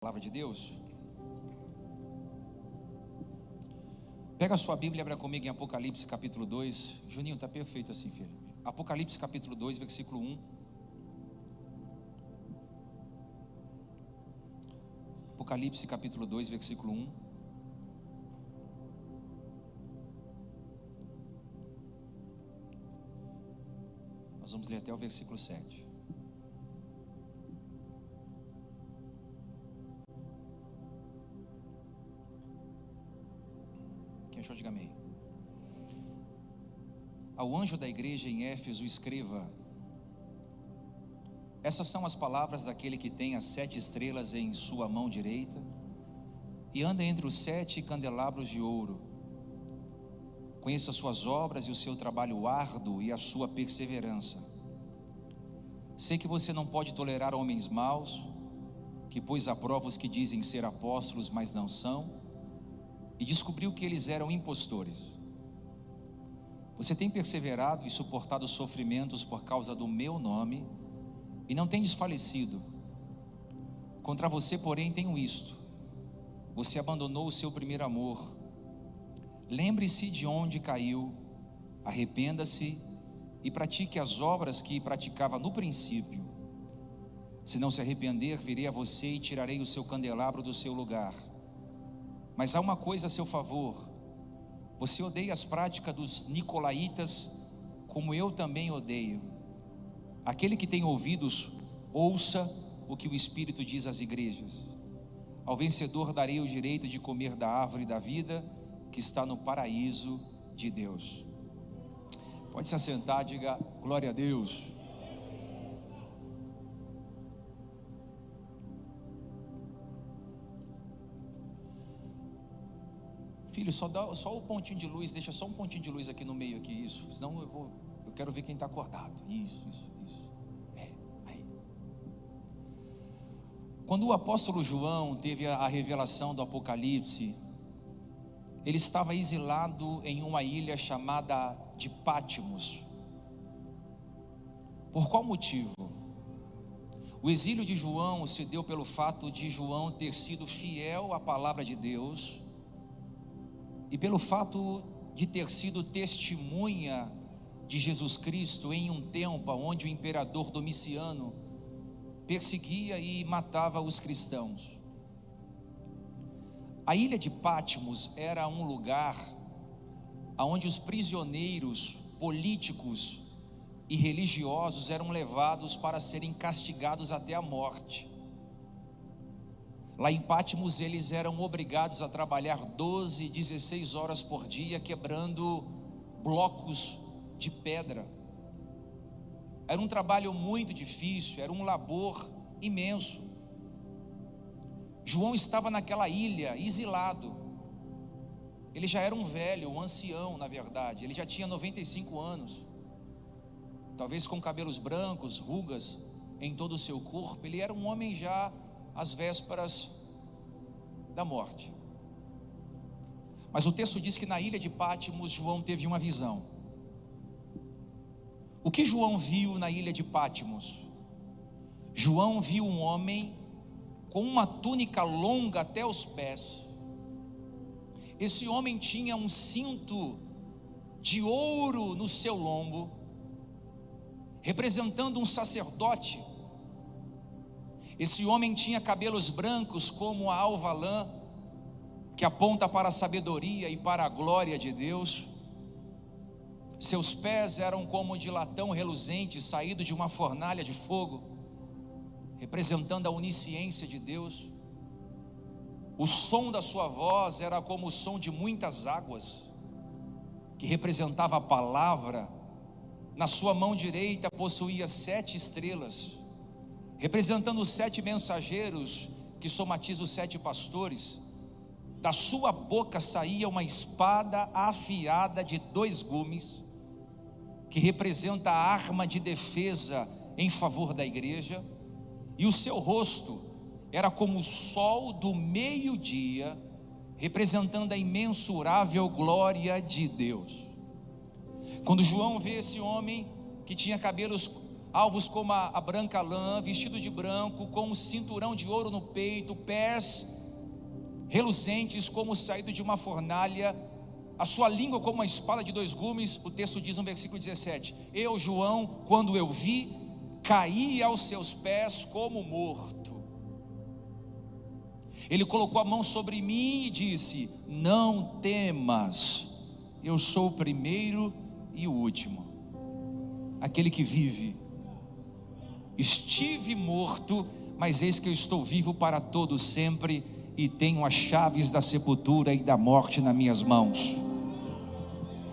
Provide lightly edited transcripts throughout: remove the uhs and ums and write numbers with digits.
Palavra de Deus. Pega a sua Bíblia e abra comigo em Apocalipse capítulo 2. Juninho, está perfeito assim, filho. Apocalipse capítulo 2, versículo 1. Apocalipse capítulo 2, versículo 1. Nós vamos ler até o versículo 7. Achou, diga amém. Ao anjo da igreja em Éfeso escreva: essas são as palavras daquele que tem as 7 estrelas em sua mão direita e anda entre os 7 candelabros de ouro. Conheço as suas obras e o seu trabalho árduo e a sua perseverança. Sei que você não pode tolerar homens maus, que pôs à prova os que dizem ser apóstolos, mas não são, e descobriu que eles eram impostores. Você tem perseverado e suportado sofrimentos por causa do meu nome e não tem desfalecido. Contra você, porém, tenho isto: você abandonou o seu primeiro amor. Lembre-se de onde caiu, arrependa-se e pratique as obras que praticava no princípio. Se não se arrepender, virei a você e tirarei o seu candelabro do seu lugar. Mas há uma coisa a seu favor: você odeia as práticas dos nicolaítas, como eu também odeio. Aquele que tem ouvidos, ouça o que o Espírito diz às igrejas. Ao vencedor darei o direito de comer da árvore da vida, que está no paraíso de Deus. Pode se assentar, diga glória a Deus. Filho, só o pontinho de luz, deixa só um pontinho de luz aqui no meio, aqui, isso. Senão eu quero ver quem está acordado. Isso. Aí. Quando o apóstolo João teve a revelação do Apocalipse, ele estava exilado em uma ilha chamada de Pátimos. Por qual motivo? O exílio de João se deu pelo fato de João ter sido fiel à palavra de Deus, e pelo fato de ter sido testemunha de Jesus Cristo em um tempo onde o imperador Domiciano perseguia e matava os cristãos. A ilha de Pátimos era um lugar onde os prisioneiros políticos e religiosos eram levados para serem castigados até a morte. Lá em Pátimos eles eram obrigados a trabalhar 12, 16 horas por dia, quebrando blocos de pedra. Era um trabalho muito difícil, era um labor imenso. João estava naquela ilha, exilado. Ele já era um velho, um ancião na verdade, ele já tinha 95 anos. Talvez com cabelos brancos, rugas em todo o seu corpo. Ele era um homem já às vésperas da morte. Mas o texto diz que na ilha de Pátimos João teve uma visão. O que João viu na ilha de Pátimos? João viu um homem com uma túnica longa até os pés. Esse homem tinha um cinto de ouro no seu lombo, representando um sacerdote. Esse homem tinha cabelos brancos como a alva lã, que aponta para a sabedoria e para a glória de Deus. Seus pés eram como de latão reluzente, saído de uma fornalha de fogo, representando a onisciência de Deus. O som da sua voz era como o som de muitas águas, que representava a palavra. Na sua mão direita possuía 7 estrelas, representando os 7 mensageiros, que somatizam os 7 pastores. Da sua boca saía uma espada afiada de 2 gumes, que representa a arma de defesa em favor da igreja. E o seu rosto era como o sol do meio-dia, representando a imensurável glória de Deus. Quando João vê esse homem que tinha cabelos alvos como a branca lã, vestido de branco, com um cinturão de ouro no peito, pés reluzentes como saído de uma fornalha, a sua língua como uma espada de dois gumes. O texto diz no versículo 17: eu, João, quando eu vi, caí aos seus pés como morto. Ele colocou a mão sobre mim e disse: não temas, eu sou o primeiro e o último, aquele que vive. Estive morto, mas eis que eu estou vivo para todo sempre, e tenho as chaves da sepultura e da morte nas minhas mãos.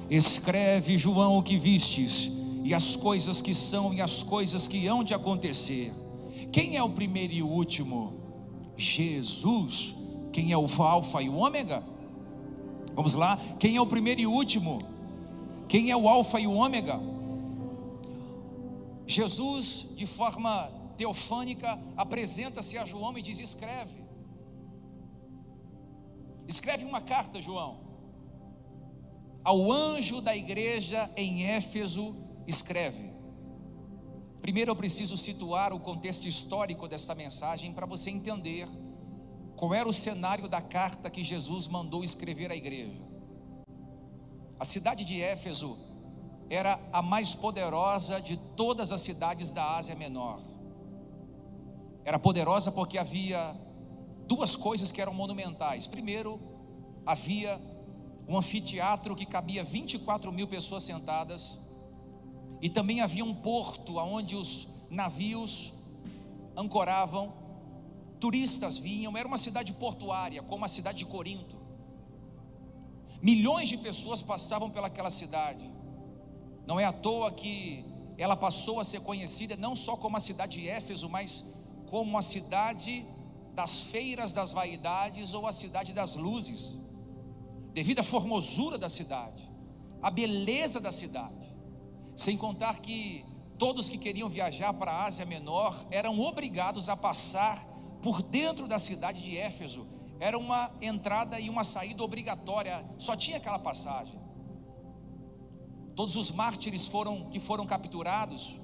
Escreve, João, o que vistes, e as coisas que são e as coisas que hão de acontecer. Quem é o primeiro e o último? Jesus. Quem é o alfa e o ômega? Vamos lá, quem é o primeiro e o último? Quem é o alfa e o ômega? Jesus, de forma teofânica, apresenta-se a João e diz: escreve. Escreve uma carta, João, ao anjo da igreja em Éfeso. Escreve. Primeiro eu preciso situar o contexto histórico dessa mensagem para você entender qual era o cenário da carta que Jesus mandou escrever à igreja. A cidade de Éfeso era a mais poderosa de todas as cidades da Ásia Menor. Era poderosa porque havia duas coisas que eram monumentais. Primeiro, havia um anfiteatro que cabia 24 mil pessoas sentadas, e também havia um porto onde os navios ancoravam, turistas vinham. Era uma cidade portuária, como a cidade de Corinto. Milhões de pessoas passavam pelaquela cidade. Não é à toa que ela passou a ser conhecida não só como a cidade de Éfeso, mas como a cidade das feiras das vaidades, ou a cidade das luzes, devido à formosura da cidade, à beleza da cidade. Sem contar que todos que queriam viajar para a Ásia Menor eram obrigados a passar por dentro da cidade de Éfeso. Era uma entrada e uma saída obrigatória, só tinha aquela passagem. Todos os mártires que foram capturados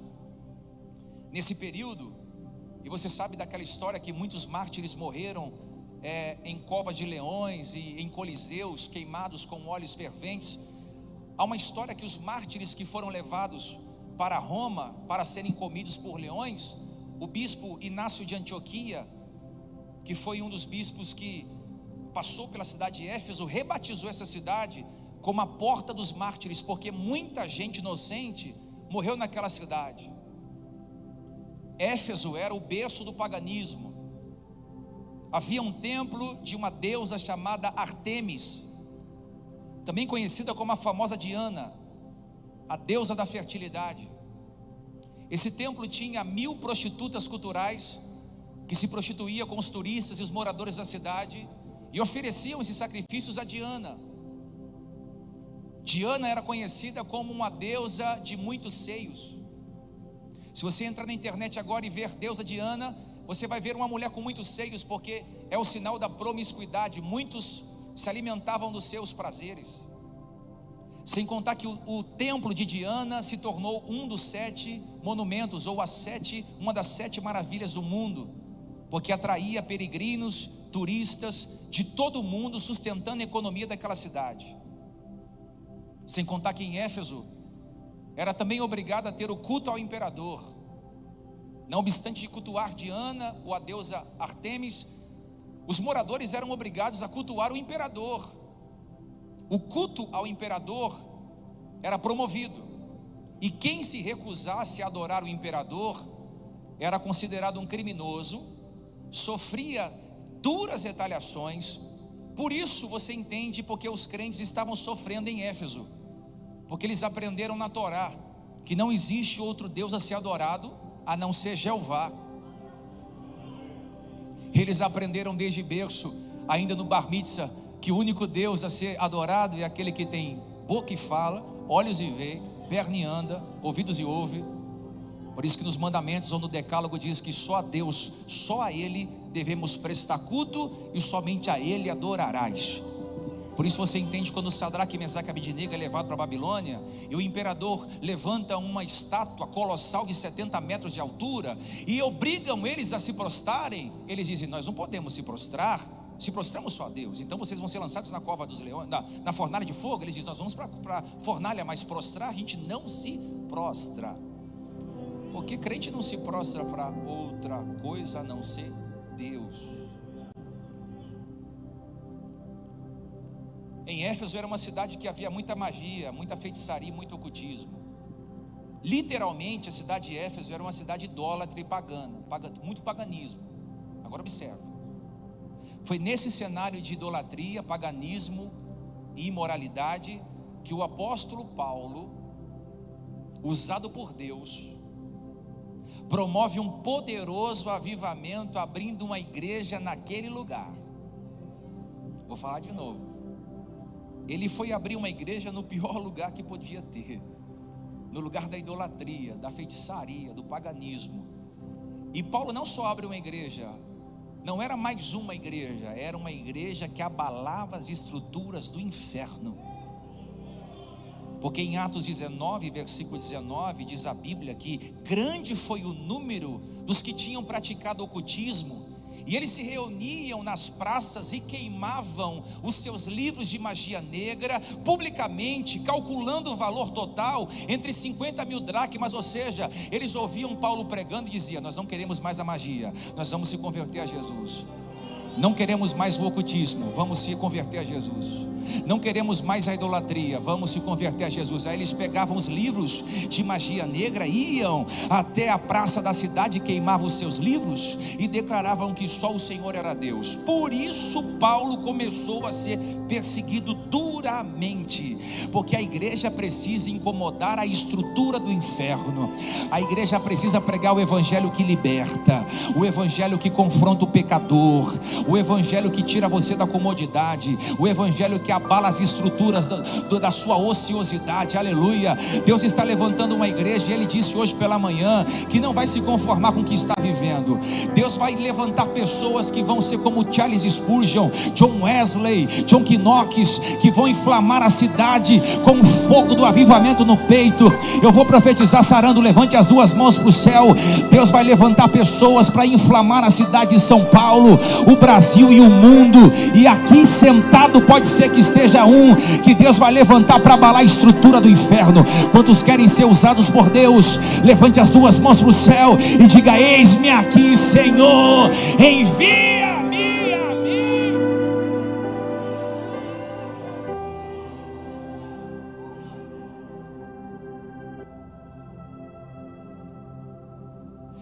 nesse período, e você sabe daquela história que muitos mártires morreram em covas de leões e em coliseus, queimados com óleos ferventes. Há uma história que os mártires que foram levados para Roma para serem comidos por leões, o bispo Inácio de Antioquia, que foi um dos bispos que passou pela cidade de Éfeso, rebatizou essa cidade como a porta dos mártires, porque muita gente inocente morreu naquela cidade. Éfeso era o berço do paganismo. Havia um templo de uma deusa chamada Artemis, também conhecida como a famosa Diana, a deusa da fertilidade. Esse templo tinha 1000 prostitutas culturais, que se prostituíam com os turistas e os moradores da cidade, e ofereciam esses sacrifícios a Diana. Diana era conhecida como uma deusa de muitos seios. Se você entrar na internet agora e ver deusa Diana, você vai ver uma mulher com muitos seios, porque é o sinal da promiscuidade. Muitos se alimentavam dos seus prazeres. Sem contar que o templo de Diana se tornou um dos 7 monumentos, ou uma das 7 maravilhas do mundo, porque atraía peregrinos, turistas de todo o mundo, sustentando a economia daquela cidade. Sem contar que em Éfeso era também obrigado a ter o culto ao imperador. Não obstante de cultuar Diana ou a deusa Artemis, os moradores eram obrigados a cultuar o imperador. O culto ao imperador era promovido, e quem se recusasse a adorar o imperador era considerado um criminoso, sofria duras retaliações. Por isso você entende porque os crentes estavam sofrendo em Éfeso, porque eles aprenderam na Torá que não existe outro Deus a ser adorado a não ser Jeová. Eles aprenderam desde berço, ainda no Bar Mitzvah, que o único Deus a ser adorado é aquele que tem boca e fala, olhos e vê, perna e anda, ouvidos e ouve. Por isso que nos mandamentos ou no decálogo diz que só a Deus, só a Ele devemos prestar culto, e somente a Ele adorarás. Por isso você entende quando Sadraque, Mesaque e Abednego é levado para a Babilônia, e o imperador levanta uma estátua colossal de 70 metros de altura, e obrigam eles a se prostrarem. Eles dizem: nós não podemos se prostrar, se prostramos só a Deus, então vocês vão ser lançados na cova dos leões, na fornalha de fogo. Eles dizem: nós vamos para a fornalha, mas prostrar a gente não se prostra, porque crente não se prostra para outra coisa a não ser Deus. Em Éfeso era uma cidade que havia muita magia, muita feitiçaria, muito ocultismo. Literalmente a cidade de Éfeso era uma cidade idólatra e pagana, muito paganismo. Agora observa, foi nesse cenário de idolatria, paganismo e imoralidade que o apóstolo Paulo, usado por Deus, promove um poderoso avivamento, abrindo uma igreja naquele lugar. Vou falar de novo. Ele foi abrir uma igreja no pior lugar que podia ter, no lugar da idolatria, da feitiçaria, do paganismo. E Paulo não só abre uma igreja, não era mais uma igreja, era uma igreja que abalava as estruturas do inferno. Porque em Atos 19, versículo 19, diz a Bíblia que grande foi o número dos que tinham praticado ocultismo, e eles se reuniam nas praças e queimavam os seus livros de magia negra publicamente, calculando o valor total entre 50 mil dracmas. Ou seja, eles ouviam Paulo pregando e diziam: nós não queremos mais a magia, nós vamos se converter a Jesus. Não queremos mais o ocultismo, vamos se converter a Jesus. Não queremos mais a idolatria, vamos se converter a Jesus. Aí eles pegavam os livros de magia negra, iam até a praça da cidade, queimavam os seus livros e declaravam que só o Senhor era Deus. Por isso Paulo começou a ser perseguido duramente, porque a igreja precisa incomodar a estrutura do inferno. A igreja precisa pregar o evangelho que liberta, o evangelho que confronta o pecador, o evangelho que tira você da comodidade, o evangelho que abala as estruturas da sua ociosidade. Aleluia. Deus está levantando uma igreja, e Ele disse hoje pela manhã que não vai se conformar com o que está vivendo. Deus vai levantar pessoas que vão ser como Charles Spurgeon, John Wesley, John Knox, que vão inflamar a cidade com o fogo do avivamento no peito. Eu vou profetizar, Sarando, levante as duas mãos para o céu. Deus vai levantar pessoas para inflamar a cidade de São Paulo, o Brasil e o mundo. E aqui sentado pode ser que esteja um que Deus vai levantar para abalar a estrutura do inferno. Quantos querem ser usados por Deus? Levante as duas mãos para o céu e diga: eis-me aqui, Senhor, envia-me a mim.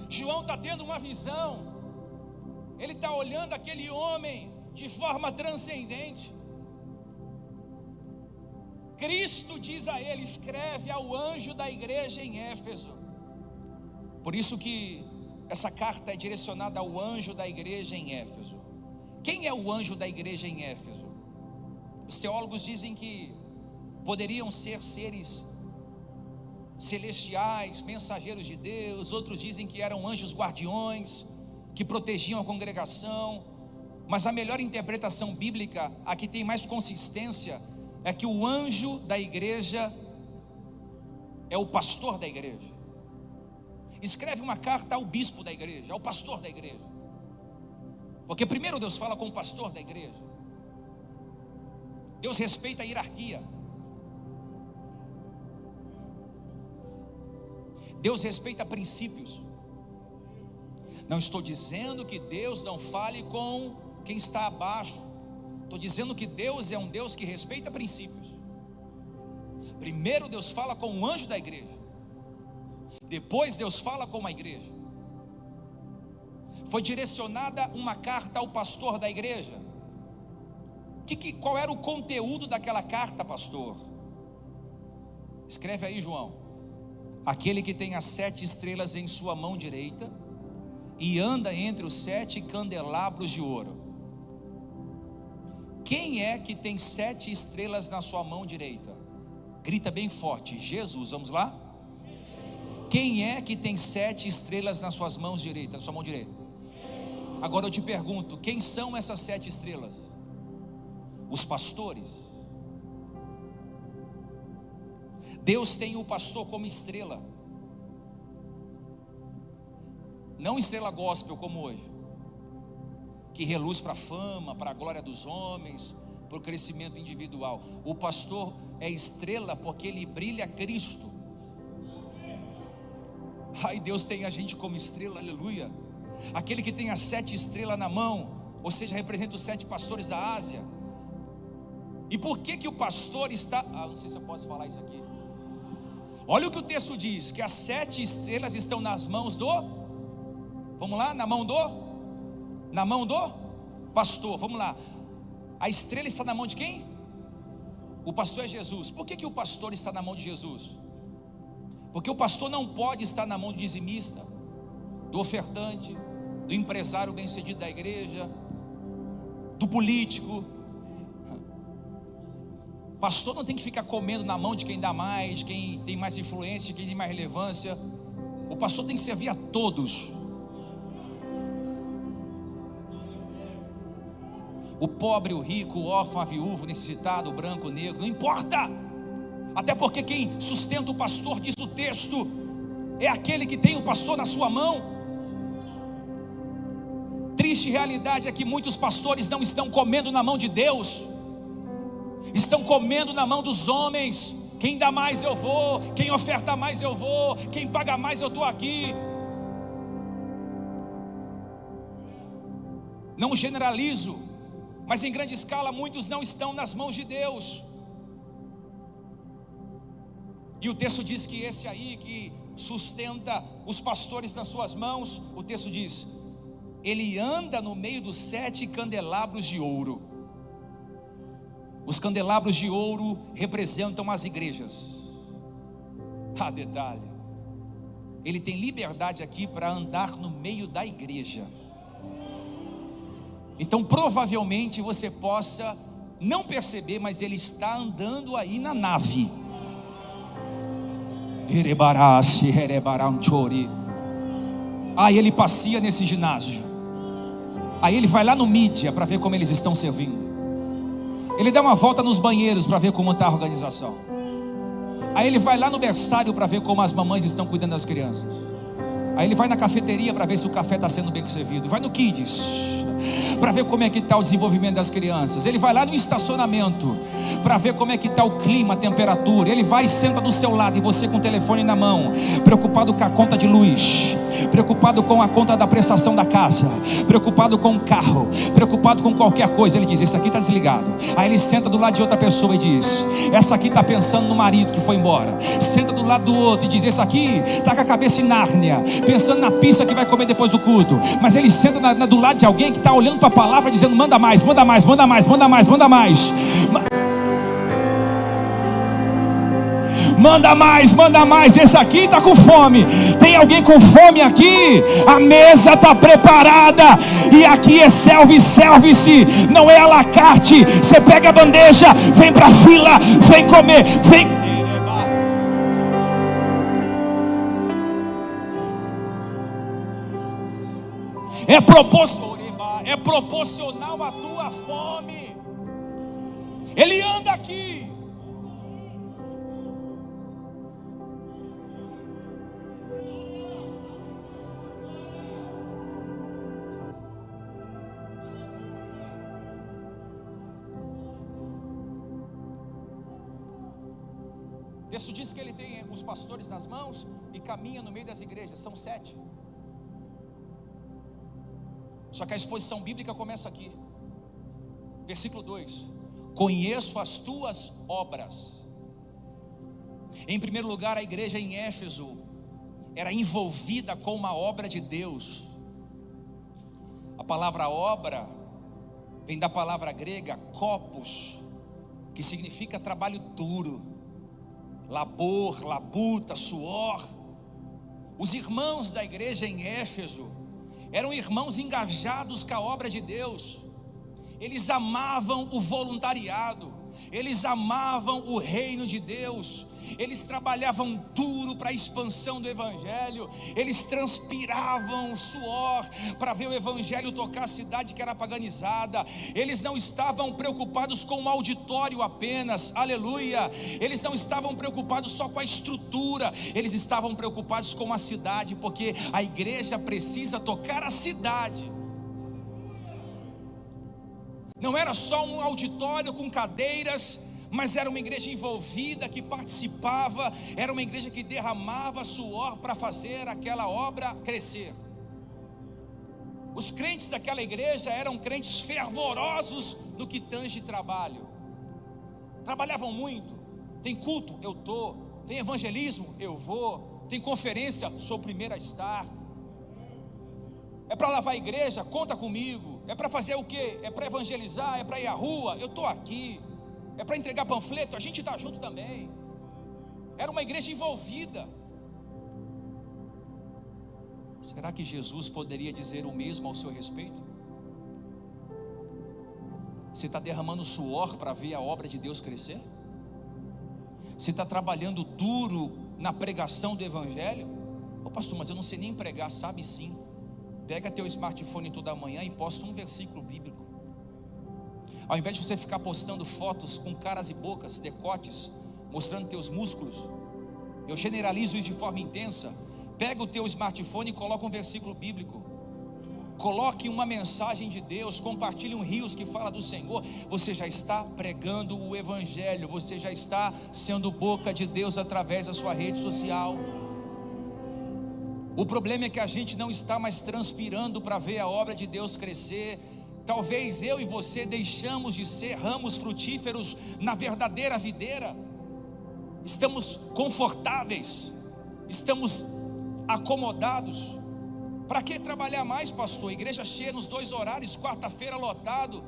João está tendo uma visão. Ele está olhando aquele homem de forma transcendente. Cristo diz a ele: escreve ao anjo da igreja em Éfeso. Por isso que essa carta é direcionada ao anjo da igreja em Éfeso. Quem é o anjo da igreja em Éfeso? Os teólogos dizem que poderiam ser seres celestiais, mensageiros de Deus. Outros dizem que eram anjos guardiões, que protegiam a congregação. Mas a melhor interpretação bíblica, a que tem mais consistência, é que o anjo da igreja é o pastor da igreja. Escreve uma carta ao bispo da igreja, ao pastor da igreja, porque primeiro Deus fala com o pastor da igreja. Deus respeita a hierarquia, Deus respeita princípios. Não estou dizendo que Deus não fale com quem está abaixo. Estou dizendo que Deus é um Deus que respeita princípios. Primeiro Deus fala com o anjo da igreja, depois Deus fala com a igreja. Foi direcionada uma carta ao pastor da igreja. Qual era o conteúdo daquela carta, pastor? Escreve aí, João: aquele que tem as 7 estrelas em sua mão direita e anda entre os 7 candelabros de ouro. Quem é que tem 7 estrelas na sua mão direita? Grita bem forte: Jesus. Vamos lá? Quem é que tem 7 estrelas nas suas mãos direitas, na sua mão direita? Agora eu te pergunto: quem são essas 7 estrelas? Os pastores. Deus tem o pastor como estrela, não estrela gospel como hoje, que reluz para a fama, para a glória dos homens, para o crescimento individual. O pastor é estrela porque ele brilha Cristo. Ai, Deus tem a gente como estrela, aleluia. Aquele que tem as 7 estrelas na mão, ou seja, representa os 7 pastores da Ásia. E por que o pastor está... não sei se eu posso falar isso aqui. Olha o que o texto diz, que as 7 estrelas estão nas mãos do... Vamos lá, na mão do pastor, vamos lá. A estrela está na mão de quem? O pastor é Jesus. Por que o pastor está na mão de Jesus? Porque o pastor não pode estar na mão do dizimista, do ofertante, do empresário bem-sucedido da igreja, do político. Pastor não tem que ficar comendo na mão de quem dá mais, de quem tem mais influência, de quem tem mais relevância. O pastor tem que servir a todos. O pobre, o rico, o órfão, a viúva, o necessitado, o branco, o negro, não importa. Até porque quem sustenta o pastor, diz o texto, é aquele que tem o pastor na sua mão. Triste realidade é que muitos pastores não estão comendo na mão de Deus, estão comendo na mão dos homens. Quem dá mais eu vou, quem oferta mais eu vou, quem paga mais eu estou aqui. Não generalizo, mas em grande escala muitos não estão nas mãos de Deus. E o texto diz que esse aí que sustenta os pastores nas suas mãos, o texto diz, ele anda no meio dos 7 candelabros de ouro. Os candelabros de ouro representam as igrejas. Detalhe, ele tem liberdade aqui para andar no meio da igreja. Então provavelmente você possa não perceber, mas ele está andando aí na nave. Aí ele passeia nesse ginásio, aí ele vai lá no mídia para ver como eles estão servindo, ele dá uma volta nos banheiros para ver como está a organização, aí ele vai lá no berçário para ver como as mamães estão cuidando das crianças, aí ele vai na cafeteria para ver se o café está sendo bem servido, vai no Kids para ver como é que está o desenvolvimento das crianças, ele vai lá no estacionamento para ver como é que está o clima, a temperatura, ele vai e senta do seu lado, e você com o telefone na mão, preocupado com a conta de luz, preocupado com a conta da prestação da casa, preocupado com o carro, preocupado com qualquer coisa, ele diz, esse aqui está desligado. Aí ele senta do lado de outra pessoa e diz, essa aqui está pensando no marido que foi embora. Senta do lado do outro e diz, esse aqui está com a cabeça em Nárnia, pensando na pizza que vai comer depois do culto. Mas ele senta do lado de alguém que está olhando para a palavra, dizendo, manda mais, manda mais, manda mais, manda mais, manda mais. Manda mais, esse aqui está com fome. Tem alguém com fome aqui? A mesa está preparada, e aqui é self-service, não é à la carte. Você pega a bandeja, vem para a fila, vem comer, vem. É proporcional à tua fome. Ele anda aqui. O texto diz que ele tem os pastores nas mãos e caminha no meio das igrejas, são 7. Só que a exposição bíblica começa aqui, versículo 2: conheço as tuas obras. Em primeiro lugar, a igreja em Éfeso era envolvida com uma obra de Deus. A palavra obra vem da palavra grega kopos, que significa trabalho duro, labor, labuta, suor. Os irmãos da igreja em Éfeso eram irmãos engajados com a obra de Deus. Eles amavam o voluntariado, eles amavam o reino de Deus, eles trabalhavam duro para a expansão do Evangelho, eles transpiravam suor para ver o Evangelho tocar a cidade que era paganizada. Eles não estavam preocupados com o auditório apenas, aleluia, eles não estavam preocupados só com a estrutura, eles estavam preocupados com a cidade, porque a igreja precisa tocar a cidade. Não era só um auditório com cadeiras, mas era uma igreja envolvida, que participava, era uma igreja que derramava suor para fazer aquela obra crescer. Os crentes daquela igreja eram crentes fervorosos no que tange trabalho, trabalhavam muito. Tem culto? Eu estou. Tem evangelismo? Eu vou. Tem conferência? Sou o primeiro a estar. É para lavar a igreja? Conta comigo. É para fazer o quê? É para evangelizar? É para ir à rua? Eu estou aqui. É para entregar panfleto? A gente está junto também. Era uma igreja envolvida. Será que Jesus poderia dizer o mesmo ao seu respeito? Você está derramando suor para ver a obra de Deus crescer? Você está trabalhando duro na pregação do Evangelho? Ô pastor, mas eu não sei nem pregar. Sabe sim. Pega teu smartphone toda manhã e posta um versículo bíblico. Ao invés de você ficar postando fotos com caras e bocas, decotes, mostrando teus músculos, eu generalizo isso de forma intensa. Pega o teu smartphone e coloca um versículo bíblico. Coloque uma mensagem de Deus, compartilhe um rios que fala do Senhor. Você já está pregando o Evangelho, você já está sendo boca de Deus através da sua rede social. O problema é que a gente não está mais transpirando para ver a obra de Deus crescer. Talvez eu e você deixamos de ser ramos frutíferos na verdadeira videira. Estamos confortáveis, estamos acomodados. Para que trabalhar mais, pastor? Igreja cheia nos 2 horários, quarta-feira lotado.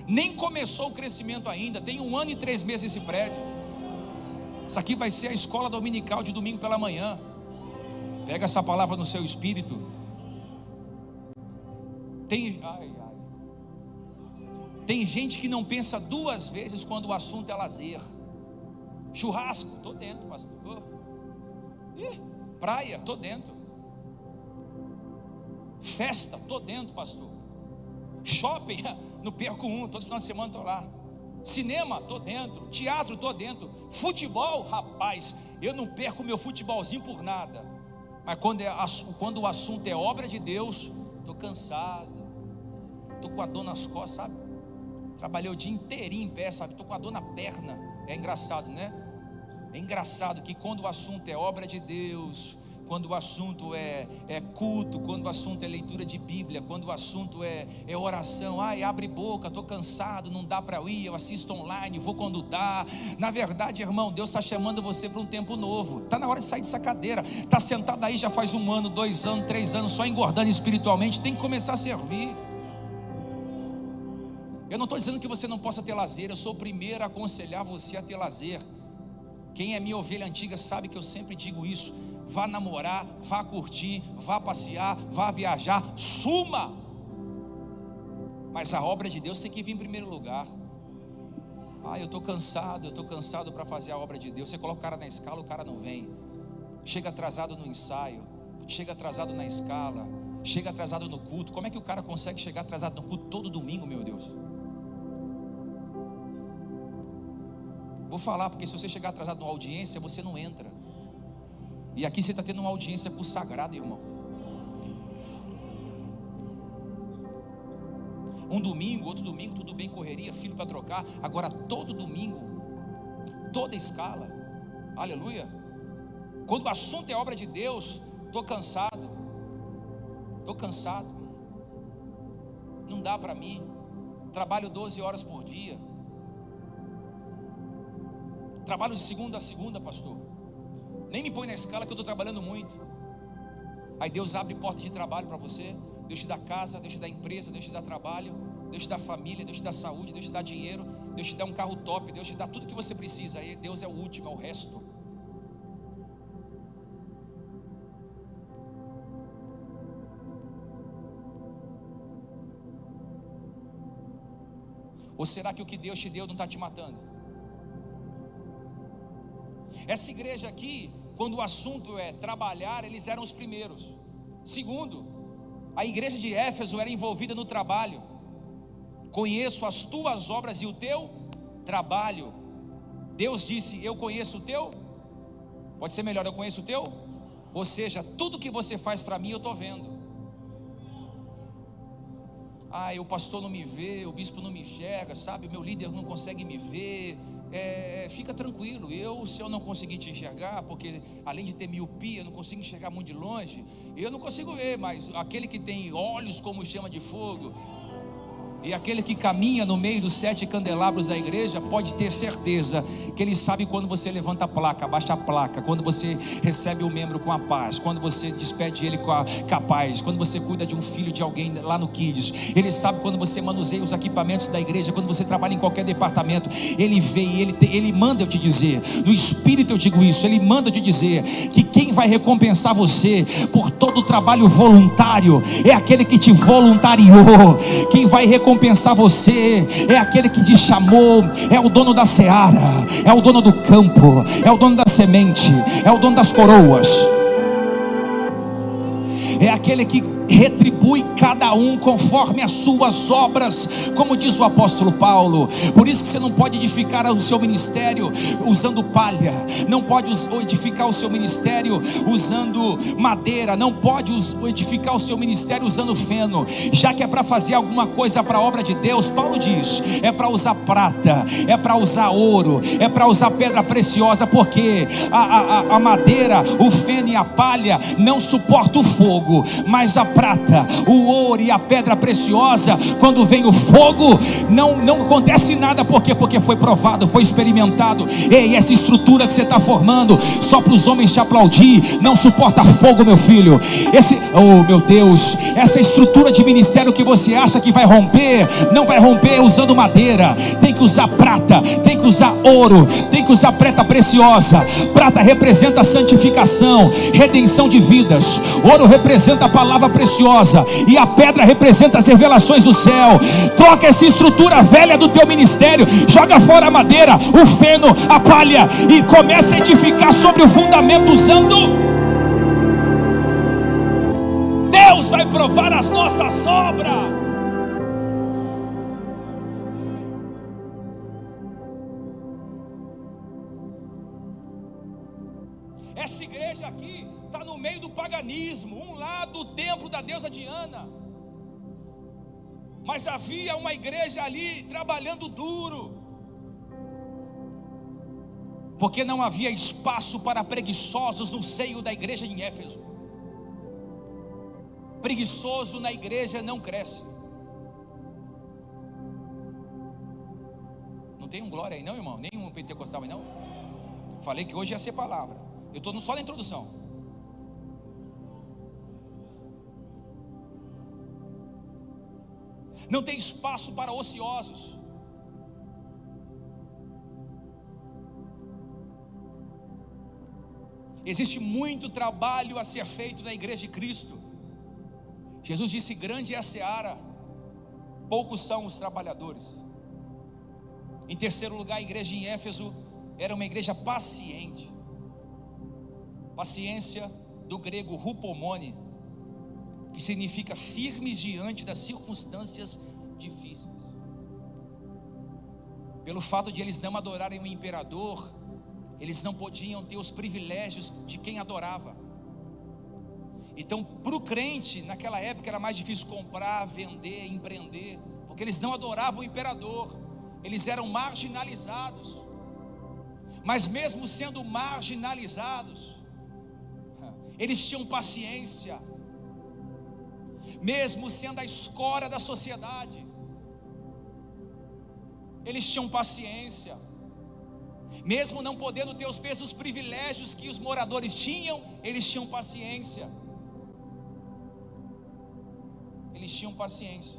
Nem começou o crescimento ainda. Tem 1 ano e 3 meses esse prédio. Isso aqui vai ser a escola dominical de domingo pela manhã. Pega essa palavra no seu espírito. Tem gente que não pensa 2 vezes quando o assunto é lazer. Churrasco, tô dentro, pastor. Praia, tô dentro. Festa, tô dentro, pastor. Shopping, não perco um, todo final de semana tô lá. Cinema, tô dentro. Teatro, tô dentro. Futebol, rapaz, eu não perco meu futebolzinho por nada. Mas quando o assunto é obra de Deus, tô cansado, tô com a dor nas costas, sabe? Trabalhei o dia inteirinho em pé, sabe? Tô com a dor na perna. É engraçado, né? É engraçado que quando o assunto é obra de Deus, quando o assunto é culto, quando o assunto é leitura de Bíblia, quando o assunto é oração, abre boca, estou cansado, não dá para eu ir, eu assisto online, vou quando dá. Na verdade, irmão, Deus está chamando você para um tempo novo. Está na hora de sair dessa cadeira. Está sentado aí já faz 1 ano, 2 anos, 3 anos, só engordando espiritualmente. Tem que começar a servir. Eu não estou dizendo que você não possa ter lazer. Eu sou o primeiro a aconselhar você a ter lazer. Quem é minha ovelha antiga sabe que eu sempre digo isso. Vá namorar, vá curtir, vá passear, vá viajar, suma. Mas a obra de Deus tem que vir em primeiro lugar. Eu estou cansado para fazer a obra de Deus. Você coloca o cara na escala, o cara não vem. Chega atrasado no ensaio, chega atrasado na escala, chega atrasado no culto. Como é que o cara consegue chegar atrasado no culto todo domingo, meu Deus? Vou falar, porque se você chegar atrasado numa audiência, você não entra. E aqui você está tendo uma audiência consagrada, irmão. Um domingo, outro domingo, tudo bem, correria, filho para trocar. Agora todo domingo, toda escala, aleluia. Quando o assunto é obra de Deus, estou cansado. Não dá para mim. Trabalho 12 horas por dia. Trabalho de segunda a segunda, pastor. Nem me põe na escala que eu estou trabalhando muito. Aí Deus abre porta de trabalho para você. Deus te dá casa, Deus te dá empresa, Deus te dá trabalho, Deus te dá família, Deus te dá saúde, Deus te dá dinheiro, Deus te dá um carro top, Deus te dá tudo que você precisa. Aí Deus é o último, é o resto. Ou será que o que Deus te deu não está te matando? Essa igreja aqui, quando o assunto é trabalhar, eles eram os primeiros. Segundo, a igreja de Éfeso era envolvida no trabalho. Conheço as tuas obras e o teu trabalho. Deus disse: eu conheço o teu. Pode ser melhor, eu conheço o teu. Ou seja, tudo que você faz para mim eu estou vendo. O pastor não me vê, o bispo não me enxerga, sabe? O meu líder não consegue me ver. Fica tranquilo, se eu não conseguir te enxergar, porque além de ter miopia, eu não consigo enxergar muito de longe, eu não consigo ver, mas aquele que tem olhos como chama de fogo, e aquele que caminha no meio dos 7 candelabros da igreja, pode ter certeza que ele sabe quando você levanta a placa, abaixa a placa, quando você recebe o membro com a paz, quando você despede ele com a paz, quando você cuida de um filho de alguém lá no Kids. Ele sabe quando você manuseia os equipamentos da igreja, quando você trabalha em qualquer departamento. Ele vê e ele manda eu te dizer, no Espírito eu digo isso, ele manda eu te dizer, que quem vai recompensar você por todo o trabalho voluntário, é aquele que te voluntariou. Quem vai recompensar você é aquele que te chamou, é o dono da seara, é o dono do campo, é o dono da semente, é o dono das coroas, é aquele que retribui cada um conforme as suas obras, como diz o apóstolo Paulo. Por isso que você não pode edificar o seu ministério usando palha, não pode edificar o seu ministério usando madeira, não pode edificar o seu ministério usando feno, já que é para fazer alguma coisa para a obra de Deus. Paulo diz, é para usar prata, é para usar ouro, é para usar pedra preciosa, porque a madeira, o feno e a palha não suportam o fogo, mas a prata, o ouro e a pedra preciosa, quando vem o fogo, não acontece nada. Por quê? Porque foi provado, foi experimentado. Ei, essa estrutura que você está formando só para os homens te aplaudir, não suporta fogo, meu filho. Oh meu Deus, essa estrutura de ministério que você acha que vai romper, não vai romper usando madeira. Tem que usar prata, tem que usar ouro, tem que usar prata preciosa. Prata representa a santificação, redenção de vidas. Ouro representa a palavra preciosa, e a pedra representa as revelações do céu. Troca essa estrutura velha do teu ministério, joga fora a madeira, o feno, a palha, e começa a edificar sobre o fundamento usando. Deus vai provar as nossas obras. Essa igreja aqui está no meio do paganismo. Um lado o templo da deusa Diana, mas havia uma igreja ali trabalhando duro, porque não havia espaço para preguiçosos no seio da igreja em Éfeso. Preguiçoso na igreja não cresce. Não tem um glória aí não, irmão? Nenhum pentecostal aí não? Falei que hoje ia ser palavra. Eu estou só na introdução. Não tem espaço para ociosos. Existe muito trabalho a ser feito na igreja de Cristo. Jesus disse: grande é a seara, poucos são os trabalhadores. Em terceiro lugar, a igreja em Éfeso era uma igreja paciente. Paciência, do grego hupomone, que significa firmes diante das circunstâncias difíceis. Pelo fato de eles não adorarem o imperador, eles não podiam ter os privilégios de quem adorava. Então, para o crente, naquela época era mais difícil comprar, vender, empreender, porque eles não adoravam o imperador, eles eram marginalizados. Mas mesmo sendo marginalizados, eles tinham paciência. Mesmo sendo a escória da sociedade, eles tinham paciência. Mesmo não podendo ter os mesmos privilégios que os moradores tinham, eles tinham paciência. Eles tinham paciência.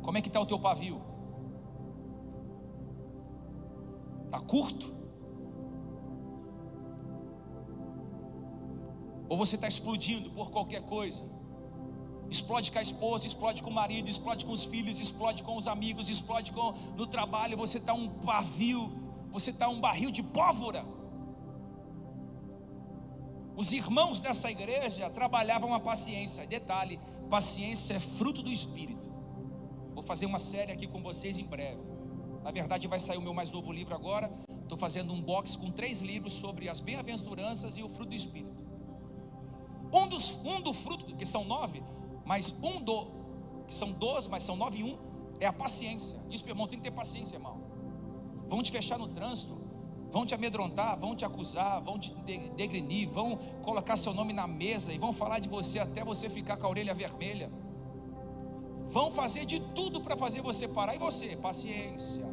Como é que está o teu pavio? Está curto? Ou você está explodindo por qualquer coisa? Explode com a esposa, explode com o marido, explode com os filhos, explode com os amigos, explode no trabalho. Você está um pavio, você está um barril de pólvora. Os irmãos dessa igreja trabalhavam a paciência. Detalhe, paciência é fruto do Espírito. Vou fazer uma série aqui com vocês em breve. Na verdade vai sair o meu mais novo livro agora. Estou fazendo um box com 3 livros sobre as bem-aventuranças e o fruto do Espírito. Um do fruto, que são 9, mas que são 12, mas são 9 e 1, é a paciência. Isso, irmão, tem que ter paciência, irmão. Vão te fechar no trânsito, vão te amedrontar, vão te acusar, vão te degrenir, vão colocar seu nome na mesa e vão falar de você até você ficar com a orelha vermelha. Vão fazer de tudo para fazer você parar. E você? Paciência.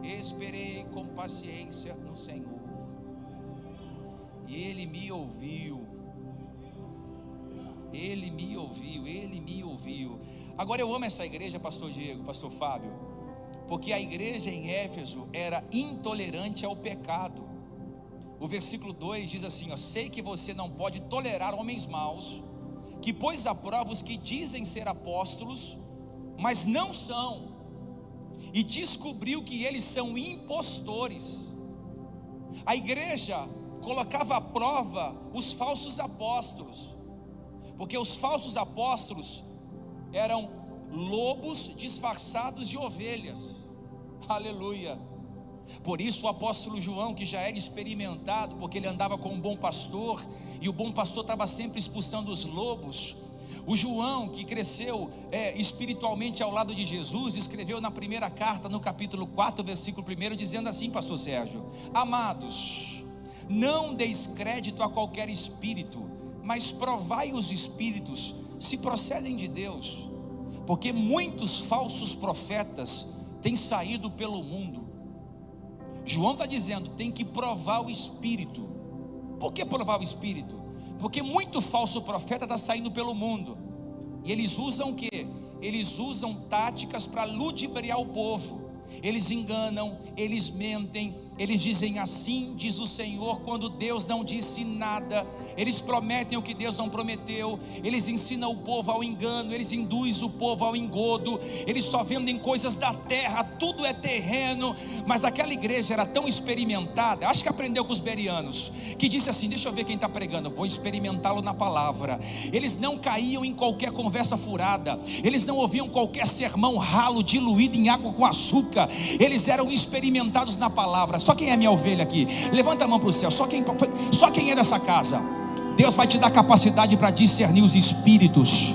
Esperei com paciência no Senhor, e Ele me ouviu. Ele me ouviu, Ele me ouviu. Agora eu amo essa igreja, pastor Diego, pastor Fábio, porque a igreja em Éfeso era intolerante ao pecado. O versículo 2 diz assim, sei que você não pode tolerar homens maus, que pôs à prova os que dizem ser apóstolos, mas não são, e descobriu que eles são impostores. A igreja colocava à prova os falsos apóstolos, porque os falsos apóstolos eram lobos disfarçados de ovelhas. Aleluia. Por isso o apóstolo João, que já era experimentado, porque ele andava com um bom pastor, e o bom pastor estava sempre expulsando os lobos. O João, que cresceu espiritualmente ao lado de Jesus, escreveu na primeira carta, no capítulo 4, versículo 1, dizendo assim, pastor Sérgio: amados, não deis crédito a qualquer espírito, mas provai os espíritos se procedem de Deus, porque muitos falsos profetas têm saído pelo mundo. João está dizendo, tem que provar o espírito. Por que provar o espírito? Porque muito falso profeta está saindo pelo mundo, e eles usam o quê? Eles usam táticas para ludibriar o povo. Eles enganam, eles mentem, eles dizem assim diz o Senhor, quando Deus não disse nada. Eles prometem o que Deus não prometeu. Eles ensinam o povo ao engano, eles induzem o povo ao engodo. Eles só vendem coisas da terra, tudo é terreno. Mas aquela igreja era tão experimentada, acho que aprendeu com os bereanos, que disse assim, deixa eu ver quem está pregando, vou experimentá-lo na palavra. Eles não caíam em qualquer conversa furada, eles não ouviam qualquer sermão ralo, diluído em água com açúcar. Eles eram experimentados na palavra. Só quem é minha ovelha aqui? Levanta a mão para o céu. Só quem é dessa casa. Deus vai te dar capacidade para discernir os espíritos.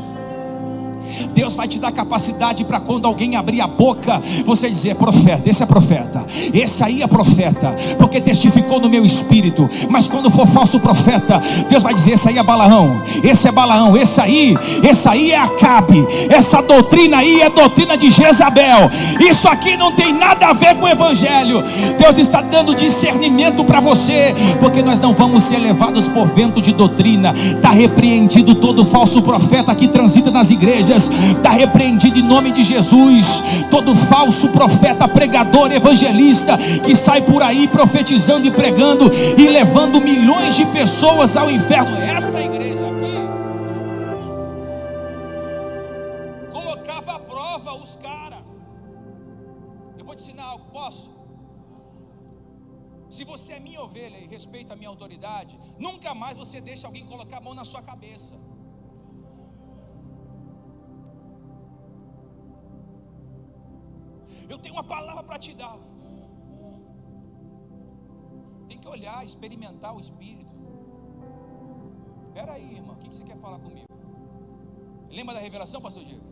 Deus vai te dar capacidade para quando alguém abrir a boca, você dizer, profeta, esse é profeta, esse aí é profeta, porque testificou no meu espírito. Mas quando for falso profeta, Deus vai dizer, esse aí é Balaão, esse é Balaão, esse aí é Acabe, essa doutrina aí é doutrina de Jezabel, isso aqui não tem nada a ver com o evangelho. Deus está dando discernimento para você, porque nós não vamos ser levados por vento de doutrina. Está repreendido todo falso profeta que transita nas igrejas. Está repreendido em nome de Jesus. Todo falso profeta, pregador, evangelista que sai por aí profetizando e pregando e levando milhões de pessoas ao inferno. Essa igreja aqui colocava à prova os caras. Eu vou te ensinar algo, posso? Se você é minha ovelha e respeita a minha autoridade, nunca mais você deixa alguém colocar a mão na sua cabeça. Eu tenho uma palavra para te dar. Tem que olhar, experimentar o Espírito. Espera aí, irmão, o que você quer falar comigo? Lembra da revelação, pastor Diego?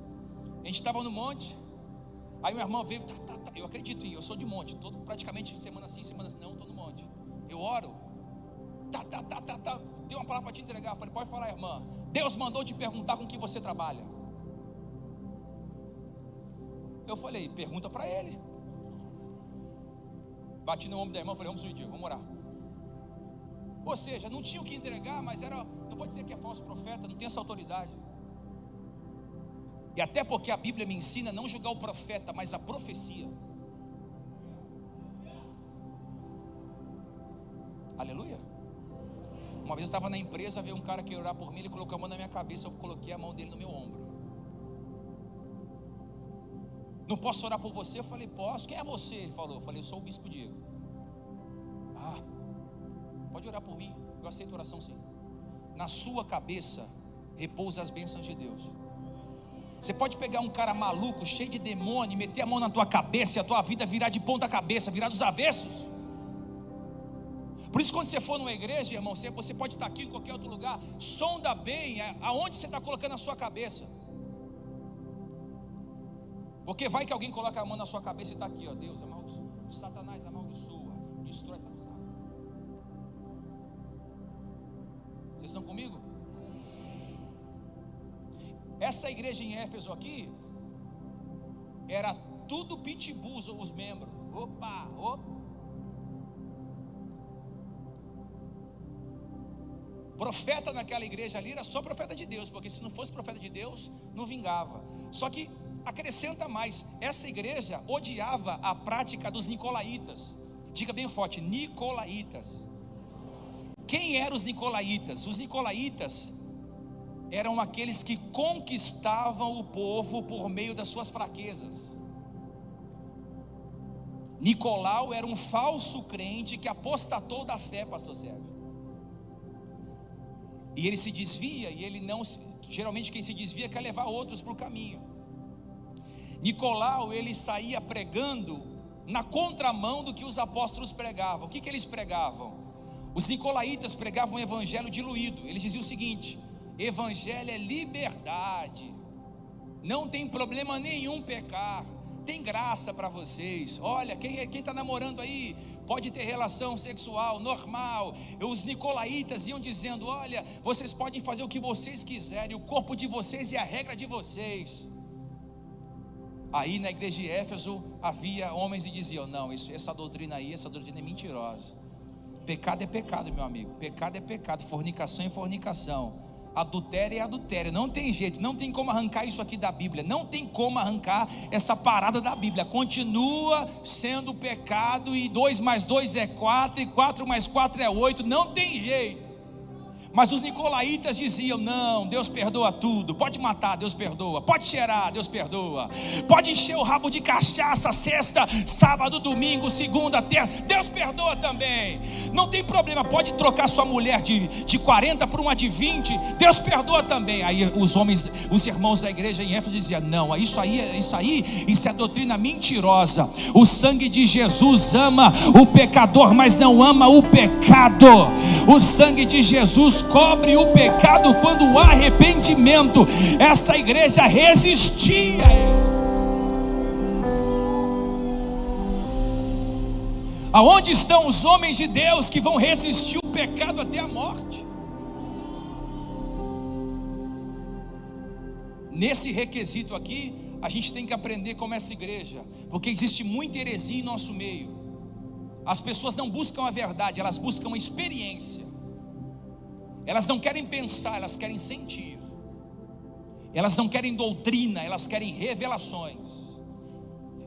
A gente estava no monte, aí uma irmã veio, eu acredito em, eu sou de monte, praticamente semana sim, semana não, estou no monte. Eu oro, tem uma palavra para te entregar. Eu falei, pode falar, irmã. Deus mandou te perguntar com que você trabalha. Eu falei, pergunta para ele. Bati no ombro da irmã, falei, vamos subir, vamos orar. Ou seja, não tinha o que entregar, mas era, não pode dizer que é falso profeta, não tem essa autoridade. E até porque a Bíblia me ensina a não julgar o profeta, mas a profecia. Aleluia. Uma vez eu estava na empresa, veio um cara que ia orar por mim, ele colocou a mão na minha cabeça, eu coloquei a mão dele no meu ombro. Não posso orar por você? Eu falei, posso. Quem é você? Ele falou. Eu falei, eu sou o bispo Diego. Ah, pode orar por mim? Eu aceito oração sim. na sua cabeça repousa as bênçãos de Deus. Você pode pegar um cara maluco, cheio de demônio, meter a mão na tua cabeça e a tua vida virar de ponta cabeça, virar dos avessos. Por isso, quando você for numa igreja, irmão, você pode estar aqui em qualquer outro lugar, sonda bem aonde você está colocando a sua cabeça. Porque vai que alguém coloca a mão na sua cabeça e está aqui, ó, Deus amaldiçoa, Satanás amaldiçoa, destrói essa sala. Vocês estão comigo? Essa igreja em Éfeso aqui era tudo pitbull, os membros. Opa. Profeta naquela igreja ali era só profeta de Deus, porque se não fosse profeta de Deus, não vingava. Só que acrescenta mais, essa igreja odiava a prática dos nicolaítas. Diga bem forte, nicolaítas. Quem eram os nicolaítas? Os nicolaítas eram aqueles que conquistavam o povo por meio das suas fraquezas. Nicolau era um falso crente que apostatou da fé, pastor Sérgio. E ele se desvia, e ele não, geralmente quem se desvia quer levar outros para o caminho. Nicolau, ele saía pregando na contramão do que os apóstolos pregavam. O que eles pregavam? Os nicolaítas pregavam um evangelho diluído. Eles diziam o seguinte: evangelho é liberdade, não tem problema nenhum pecar, tem graça para vocês. Olha, quem está namorando aí pode ter relação sexual normal. Os nicolaítas iam dizendo: olha, vocês podem fazer o que vocês quiserem, o corpo de vocês é a regra de vocês. Aí na igreja de Éfeso havia homens que diziam: não, essa doutrina aí, essa doutrina é mentirosa. Pecado é pecado, meu amigo, pecado é pecado, fornicação é fornicação, adultério é adultério, não tem jeito, não tem como arrancar isso aqui da Bíblia, não tem como arrancar essa parada da Bíblia, continua sendo pecado, e 2 mais 2 é 4, e 4 mais 4 é 8, não tem jeito. Mas os nicolaítas diziam: não, Deus perdoa tudo, pode matar, Deus perdoa, pode cheirar, Deus perdoa, pode encher o rabo de cachaça sexta, sábado, domingo, segunda, terça, Deus perdoa também, não tem problema, pode trocar sua mulher de 40 por uma de 20, Deus perdoa também. Aí os irmãos da igreja em Éfeso diziam: não, isso é doutrina mentirosa. O sangue de Jesus ama o pecador, mas não ama o pecado. O sangue de Jesus cobre o pecado quando há arrependimento. Essa igreja resistia a ele. Aonde estão os homens de Deus que vão resistir o pecado até a morte? Nesse requisito aqui, a gente tem que aprender como essa igreja, porque existe muita heresia em nosso meio. As pessoas não buscam a verdade, elas buscam a experiência. Elas não querem pensar, elas querem sentir. Elas não querem doutrina, elas querem revelações.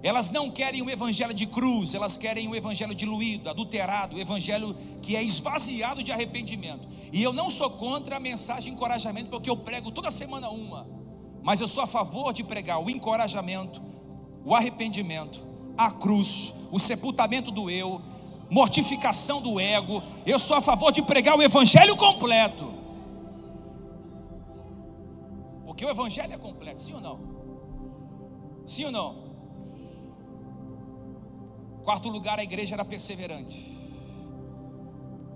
Elas não querem o evangelho de cruz, elas querem o evangelho diluído, adulterado, o evangelho que é esvaziado de arrependimento. E eu não sou contra a mensagem de encorajamento, porque eu prego toda semana uma. Mas eu sou a favor de pregar o encorajamento, o arrependimento, a cruz, o sepultamento do eu, mortificação do ego. Eu sou a favor de pregar o evangelho completo, porque o evangelho é completo, sim ou não? Sim ou não? Quarto lugar, a igreja era perseverante.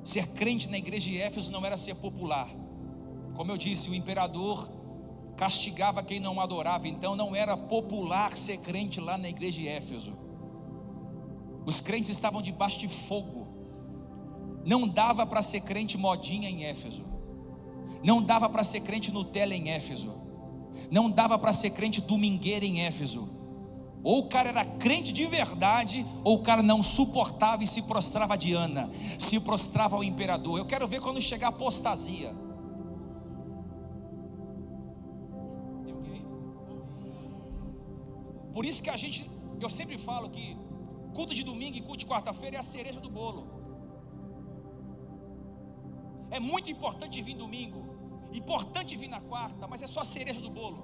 Ser crente na igreja de Éfeso não era ser popular. Como eu disse, o imperador castigava quem não adorava, então não era popular ser crente lá na igreja de Éfeso. Os crentes estavam debaixo de fogo. Não dava para ser crente modinha em Éfeso. Não dava para ser crente Nutella em Éfeso. Não dava para ser crente domingueira em Éfeso. Ou o cara era crente de verdade, ou o cara não suportava e se prostrava a Diana, se prostrava ao imperador. Eu quero ver quando chegar a apostasia. Por isso que eu sempre falo que culto de domingo e culto de quarta-feira é a cereja do bolo. É muito importante vir domingo, importante vir na quarta, mas é só a cereja do bolo.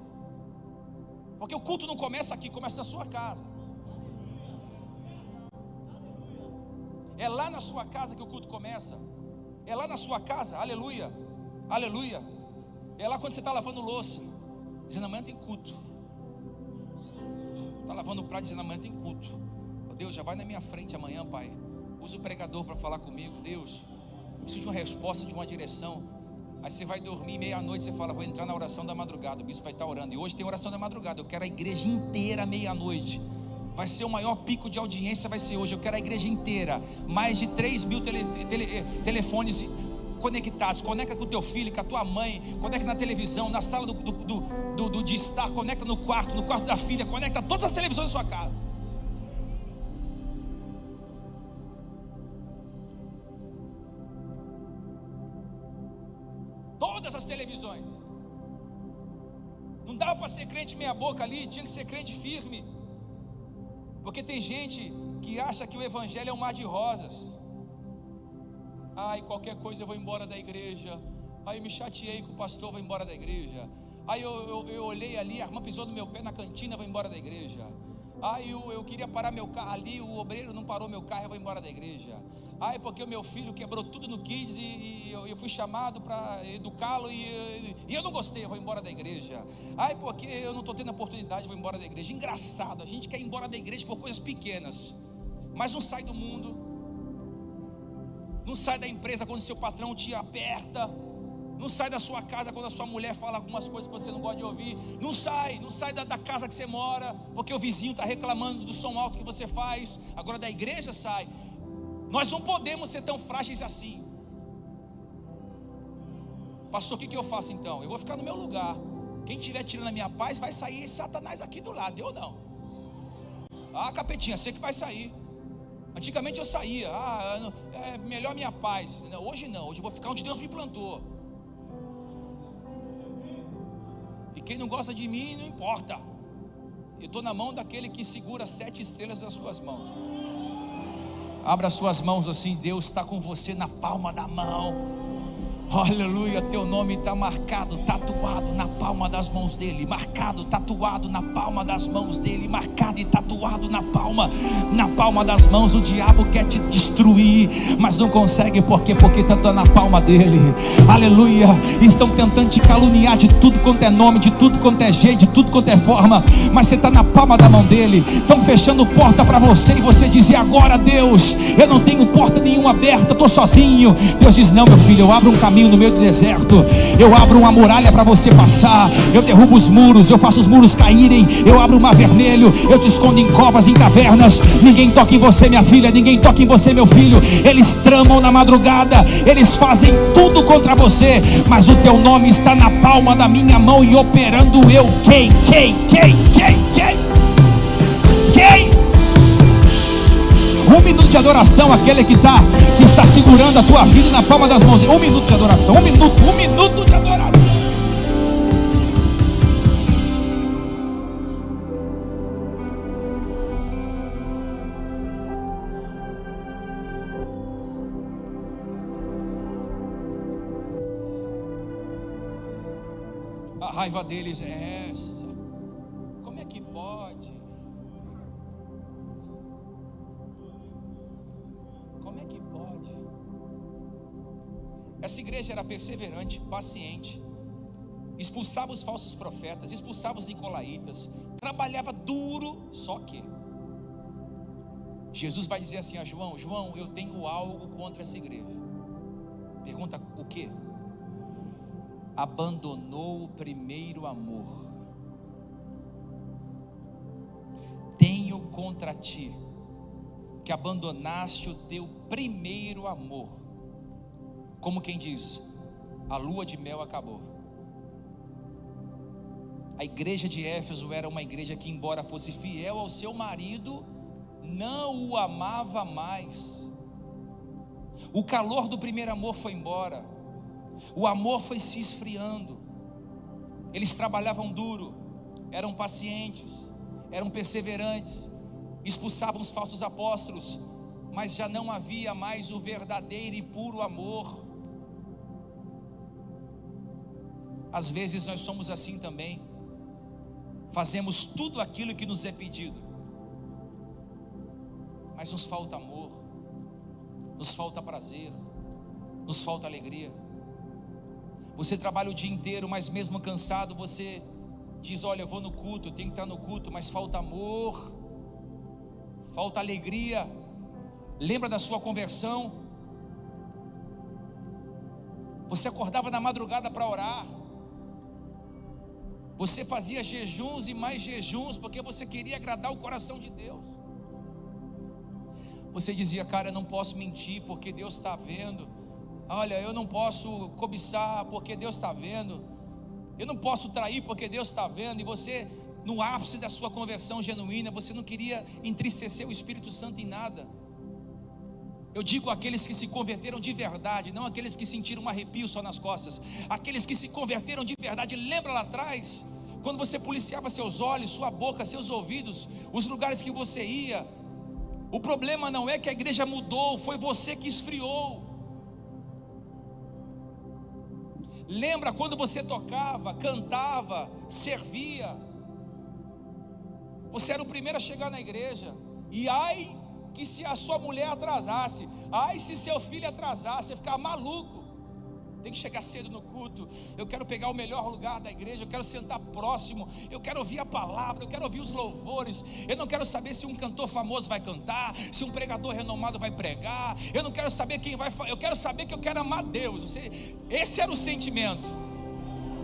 Porque o culto não começa aqui, começa na sua casa. É lá na sua casa que o culto começa. É lá na sua casa, aleluia. Aleluia. É lá quando você está lavando louça, dizendo: amanhã tem culto. Está lavando o prato, dizendo: amanhã tem culto. Oh, Deus, já vai na minha frente amanhã, Pai. Usa o pregador para falar comigo. Deus, eu preciso de uma resposta, de uma direção. Aí você vai dormir, meia-noite, você fala: vou entrar na oração da madrugada. O bispo vai estar orando. E hoje tem oração da madrugada. Eu quero a igreja inteira meia-noite. Vai ser o maior pico de audiência, vai ser hoje. Eu quero a igreja inteira. Mais de 3.000 telefones conectados. Conecta com o teu filho, com a tua mãe. Conecta na televisão, na sala de estar. Conecta no quarto da filha. Conecta todas as televisões da sua casa. Todas as televisões. Não dava para ser crente meia boca ali, tinha que ser crente firme. Porque tem gente que acha que o evangelho é um mar de rosas. Ai, qualquer coisa eu vou embora da igreja. Ai, eu me chateei com o pastor, vou embora da igreja. Ai, eu olhei ali, a irmã pisou no meu pé na cantina, vou embora da igreja. Ai, eu queria parar meu carro ali, o obreiro não parou meu carro, eu vou embora da igreja. Ai, porque o meu filho quebrou tudo no Kids e eu fui chamado para educá-lo e eu não gostei, eu vou embora da igreja. Ai, porque eu não estou tendo oportunidade, vou embora da igreja. Engraçado, a gente quer ir embora da igreja por coisas pequenas, mas não sai do mundo, não sai da empresa quando seu patrão te aperta, não sai da sua casa quando a sua mulher fala algumas coisas que você não gosta de ouvir, não sai da casa que você mora, porque o vizinho está reclamando do som alto que você faz. Agora da igreja sai. Nós não podemos ser tão frágeis assim. Pastor, o que eu faço então? Eu vou ficar no meu lugar. Quem estiver tirando a minha paz, vai sair esse Satanás aqui do lado, eu não. Ah, capetinha, você que vai sair. Antigamente eu saía. É melhor minha paz. Hoje não, hoje eu vou ficar onde Deus me plantou. E quem não gosta de mim, não importa. Eu estou na mão daquele que segura 7 estrelas nas suas mãos. Abra suas mãos assim. Deus está com você na palma da mão. Aleluia, teu nome está marcado, tatuado na palma das mãos dele. Marcado, tatuado na palma das mãos dele. Marcado e tatuado na palma das mãos. O diabo quer te destruir, mas não consegue, porque está na palma dele. Aleluia. Estão tentando te caluniar de tudo quanto é nome, de tudo quanto é jeito, de tudo quanto é forma, mas você está na palma da mão dele. Estão fechando porta para você e você diz: e agora, Deus? Eu não tenho porta nenhuma aberta, estou sozinho. Deus diz: não, meu filho, eu abro um caminho no meio do deserto. Eu abro uma muralha para você passar. Eu derrubo os muros, eu faço os muros caírem. Eu abro o mar vermelho, eu te escondo em covas, em cavernas. Ninguém toca em você, minha filha, ninguém toca em você, meu filho. Eles tramam na madrugada, eles fazem tudo contra você, mas o teu nome está na palma da minha mão e operando eu. Quem? 1 minuto de adoração, aquele que está segurando a tua vida na palma das mãos. 1 minuto de adoração, 1 minuto de adoração. A raiva deles é essa. Como é que pode? Essa igreja era perseverante, paciente, expulsava os falsos profetas, expulsava os nicolaítas, trabalhava duro. Só que Jesus vai dizer assim a João: João, eu tenho algo contra essa igreja. Pergunta: o que? Abandonou o primeiro amor. Tenho contra ti que abandonaste o teu primeiro amor. Como quem diz: a lua de mel acabou. A igreja de Éfeso era uma igreja que, embora fosse fiel ao seu marido, não o amava mais. O calor do primeiro amor foi embora. O amor foi se esfriando. Eles trabalhavam duro, eram pacientes, eram perseverantes, expulsavam os falsos apóstolos, mas já não havia mais o verdadeiro e puro amor. Às vezes nós somos assim também. Fazemos tudo aquilo que nos é pedido, mas nos falta amor, nos falta prazer, nos falta alegria. Você trabalha o dia inteiro, mas mesmo cansado, você diz: olha, eu vou no culto, eu tenho que estar no culto, mas falta amor, falta alegria. Lembra da sua conversão? Você acordava na madrugada para orar, você fazia jejuns e mais jejuns, porque você queria agradar o coração de Deus. Você dizia: cara, eu não posso mentir, porque Deus está vendo. Olha, eu não posso cobiçar, porque Deus está vendo. Eu não posso trair, porque Deus está vendo. E você, no ápice da sua conversão genuína, você não queria entristecer o Espírito Santo em nada. Eu digo aqueles que se converteram de verdade, não aqueles que sentiram um arrepio só nas costas. Aqueles que se converteram de verdade. Lembra lá atrás, quando você policiava seus olhos, sua boca, seus ouvidos, os lugares que você ia. O problema não é que a igreja mudou, foi você que esfriou. Lembra quando você tocava, cantava, servia? Você era o primeiro a chegar na igreja. E ai que se a sua mulher atrasasse, ai se seu filho atrasasse, você ficava maluco. Tem que chegar cedo no culto. Eu quero pegar o melhor lugar da igreja, eu quero sentar próximo, eu quero ouvir a palavra, eu quero ouvir os louvores. Eu não quero saber se um cantor famoso vai cantar, se um pregador renomado vai pregar. Eu não quero saber quem vai falar, eu quero saber que eu quero amar Deus. Esse era o sentimento.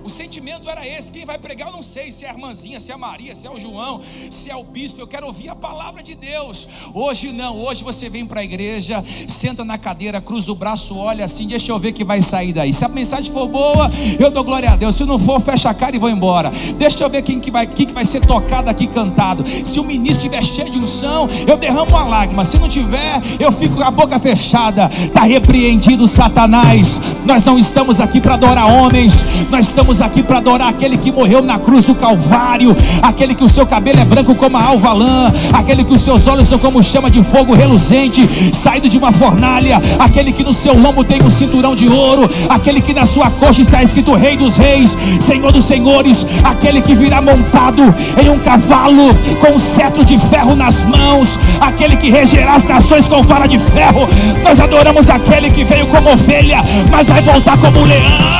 O sentimento era esse. Quem vai pregar eu não sei, se é a irmãzinha, se é a Maria, se é o João, se é o bispo. Eu quero ouvir a palavra de Deus. Hoje não, hoje você vem para a igreja, senta na cadeira, cruza o braço, olha assim, deixa eu ver que vai sair daí. Se a mensagem for boa, eu dou glória a Deus. Se não for, fecha a cara e vou embora. Deixa eu ver quem que vai ser tocado aqui, cantado. Se o ministro estiver cheio de unção, eu derramo uma lágrima. Se não tiver, eu fico com a boca fechada. Está repreendido, Satanás. Nós não estamos aqui para adorar homens, nós estamos aqui para adorar aquele que morreu na cruz do Calvário, aquele que o seu cabelo é branco como a alva lã, aquele que os seus olhos são como chama de fogo reluzente, saído de uma fornalha, aquele que no seu lombo tem um cinturão de ouro, aquele que na sua coxa está escrito Rei dos Reis, Senhor dos Senhores, aquele que virá montado em um cavalo, com um cetro de ferro nas mãos, aquele que regerá as nações com vara de ferro. Nós adoramos aquele que veio como ovelha, mas vai voltar como leão.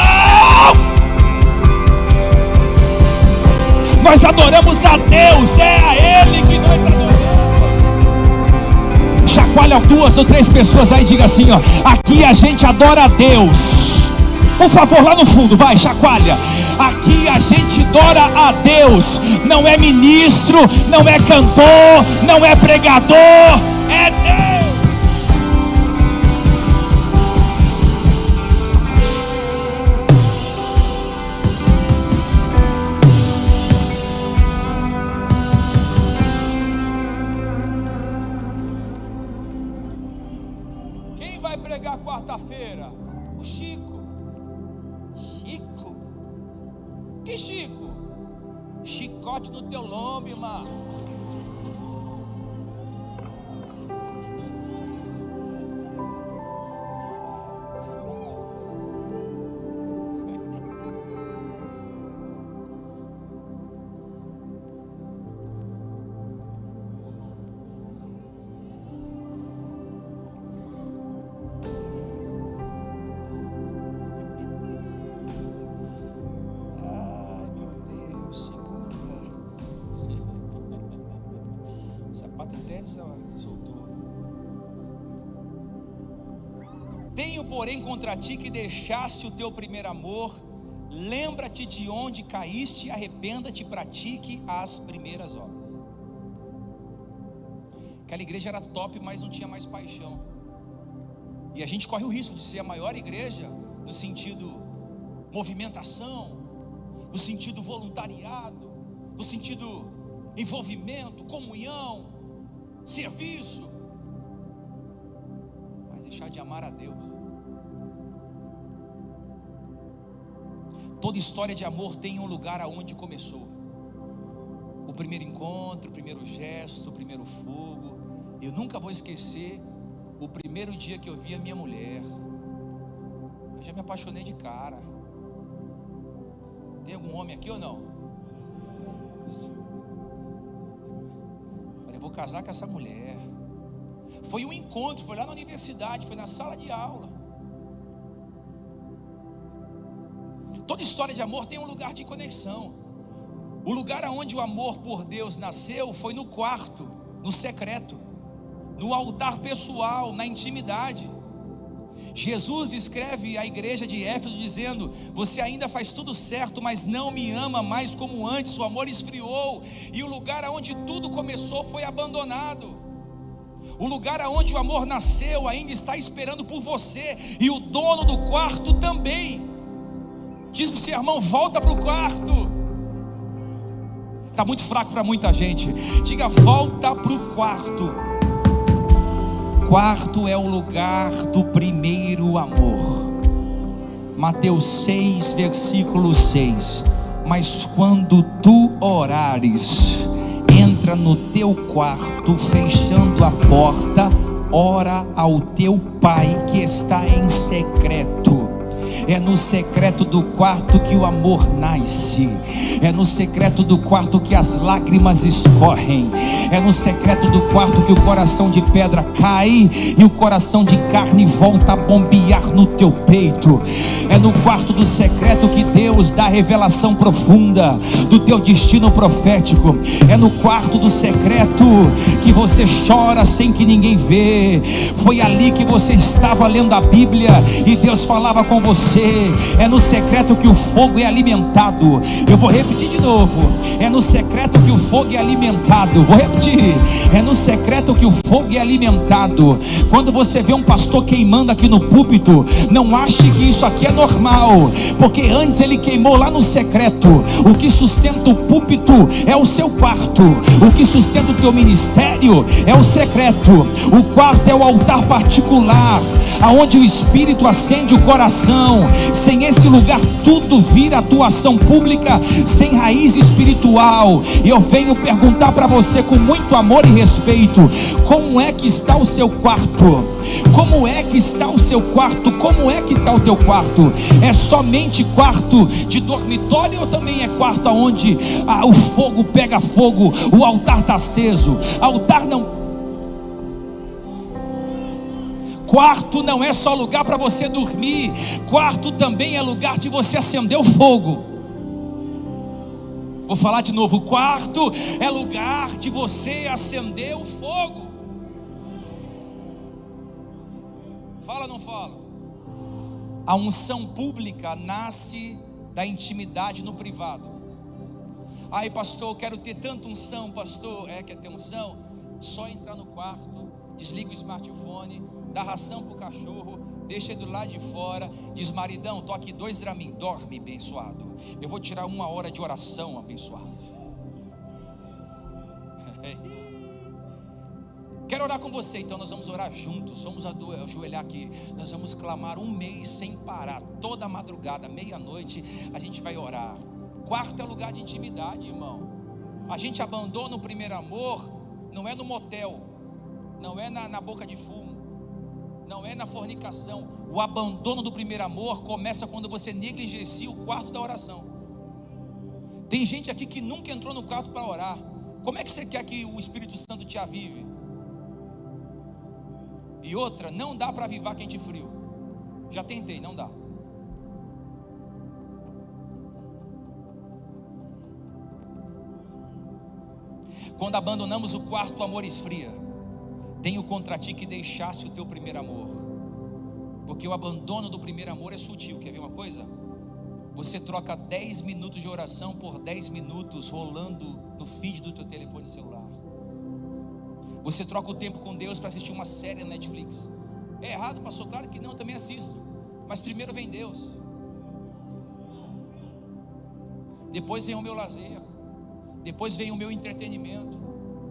Nós adoramos a Deus, é a Ele que nós adoramos. Chacoalha 2 ou 3 pessoas aí, diga assim, ó: aqui a gente adora a Deus. Por favor, lá no fundo, vai, chacoalha. Aqui a gente adora a Deus. Não é ministro, não é cantor, não é pregador, é Deus. Quarta-feira, o Chico. Que Chico? Chicote no teu lombo, irmão. Tenho, porém, contra ti que deixaste o teu primeiro amor. Lembra-te de onde caíste, arrependa-te e pratique as primeiras obras. Aquela igreja era top, mas não tinha mais paixão. E a gente corre o risco de ser a maior igreja no sentido movimentação, no sentido voluntariado, no sentido envolvimento, comunhão, serviço, mas deixar de amar a Deus. Toda história de amor tem um lugar aonde começou. O primeiro encontro, o primeiro gesto, o primeiro fogo. Eu nunca vou esquecer o primeiro dia que eu vi a minha mulher. Eu já me apaixonei de cara. Tem algum homem aqui ou não? Falei, eu vou casar com essa mulher. Foi um encontro, foi lá na universidade, foi na sala de aula. Toda história de amor tem um lugar de conexão. O lugar onde o amor por Deus nasceu foi no quarto, no secreto, no altar pessoal, na intimidade. Jesus escreve à igreja de Éfeso dizendo: você ainda faz tudo certo, mas não me ama mais como antes, o amor esfriou. E o lugar onde tudo começou foi abandonado. O lugar onde o amor nasceu ainda está esperando por você, e o dono do quarto também. Diz para o seu irmão: volta para o quarto. Está muito fraco para muita gente. Diga: volta para o quarto. Quarto é o lugar do primeiro amor. Mateus 6, versículo 6. Mas quando tu orares, entra no teu quarto, fechando a porta, ora ao teu Pai que está em secreto. É no secreto do quarto que o amor nasce. É no secreto do quarto que as lágrimas escorrem. É no secreto do quarto que o coração de pedra cai e o coração de carne volta a bombear no teu peito. É no quarto do secreto que Deus dá a revelação profunda do teu destino profético. É no quarto do secreto que você chora sem que ninguém vê. Foi ali que você estava lendo a Bíblia e Deus falava com você. É no secreto que o fogo é alimentado. Eu vou repetir de novo. É no secreto que o fogo é alimentado. Vou repetir. É no secreto que o fogo é alimentado. Quando você vê um pastor queimando aqui no púlpito, não ache que isso aqui é normal, porque antes ele queimou lá no secreto. O que sustenta o púlpito é o seu quarto. O que sustenta o teu ministério é o secreto. O quarto é o altar particular, aonde o Espírito acende o coração. Sem esse lugar tudo vira atuação pública, sem raiz espiritual. E eu venho perguntar para você com muito amor e respeito: como é que está o seu quarto? Como é que está o seu quarto? Como é que está o teu quarto? É somente quarto de dormitório ou também é quarto onde o fogo pega fogo, o altar está aceso? Altar não. Quarto não é só lugar para você dormir. Quarto também é lugar de você acender o fogo. Vou falar de novo. Quarto é lugar de você acender o fogo. Fala ou não fala? A unção pública nasce da intimidade no privado. Ai, pastor, eu quero ter tanta unção. Pastor, quer ter unção? Só entrar no quarto, desliga o smartphone, dá ração para o cachorro, deixa ele do lado de fora, diz: maridão, tô aqui 2 Dramin, dorme abençoado, eu vou tirar 1 hora de oração abençoado. Quero orar com você, então nós vamos orar juntos, vamos ajoelhar aqui, nós vamos clamar 1 mês sem parar, toda madrugada, meia-noite, a gente vai orar. Quarto é lugar de intimidade, irmão. A gente abandona o primeiro amor, não é no motel, não é na boca de fumo, não é na fornicação. O abandono do primeiro amor começa quando você negligencia o quarto da oração. Tem gente aqui que nunca entrou no quarto para orar. Como é que você quer que o Espírito Santo te avive? E outra, não dá para avivar quente frio. Já tentei, não dá. Quando abandonamos o quarto, o amor esfria. Tenho contra ti que deixasse o teu primeiro amor. Porque o abandono do primeiro amor é sutil. Quer ver uma coisa? Você troca 10 minutos de oração por 10 minutos rolando no feed do teu telefone celular. Você troca o tempo com Deus para assistir uma série na Netflix. É errado, pastor? Claro que não, também assisto. Mas primeiro vem Deus. Depois vem o meu lazer. Depois vem o meu entretenimento.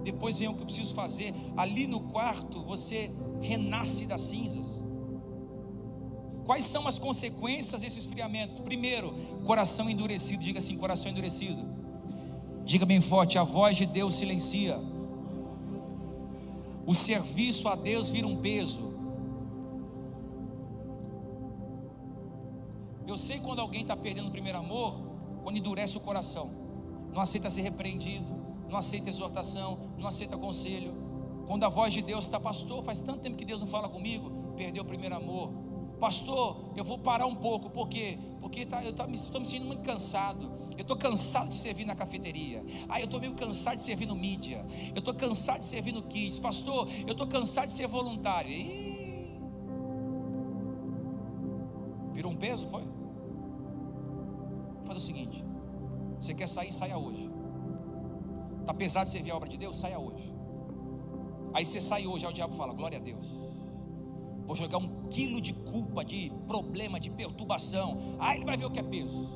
Depois vem o que eu preciso fazer. Ali no quarto você renasce das cinzas. Quais são as consequências desse esfriamento? Primeiro, coração endurecido. Diga assim: coração endurecido. Diga bem forte: a voz de Deus silencia. O serviço a Deus vira um peso. Eu sei quando alguém está perdendo o primeiro amor, quando endurece o coração, não aceita ser repreendido, não aceita exortação, não aceita conselho. Quando a voz de Deus está: pastor, faz tanto tempo que Deus não fala comigo. Perdeu o primeiro amor. Pastor, eu vou parar um pouco. Por quê? porque eu estou me sentindo muito cansado. Eu estou cansado de servir na cafeteria. Eu estou meio cansado de servir no mídia. Eu estou cansado de servir no Kids. Pastor, eu estou cansado de ser voluntário. Virou um peso, foi? Faz o seguinte: você quer sair, saia hoje. Está pesado de servir a obra de Deus? Saia hoje. Aí você sai hoje, aí o diabo fala: glória a Deus, vou jogar 1 quilo de culpa, de problema, de perturbação. Ele vai ver o que é peso.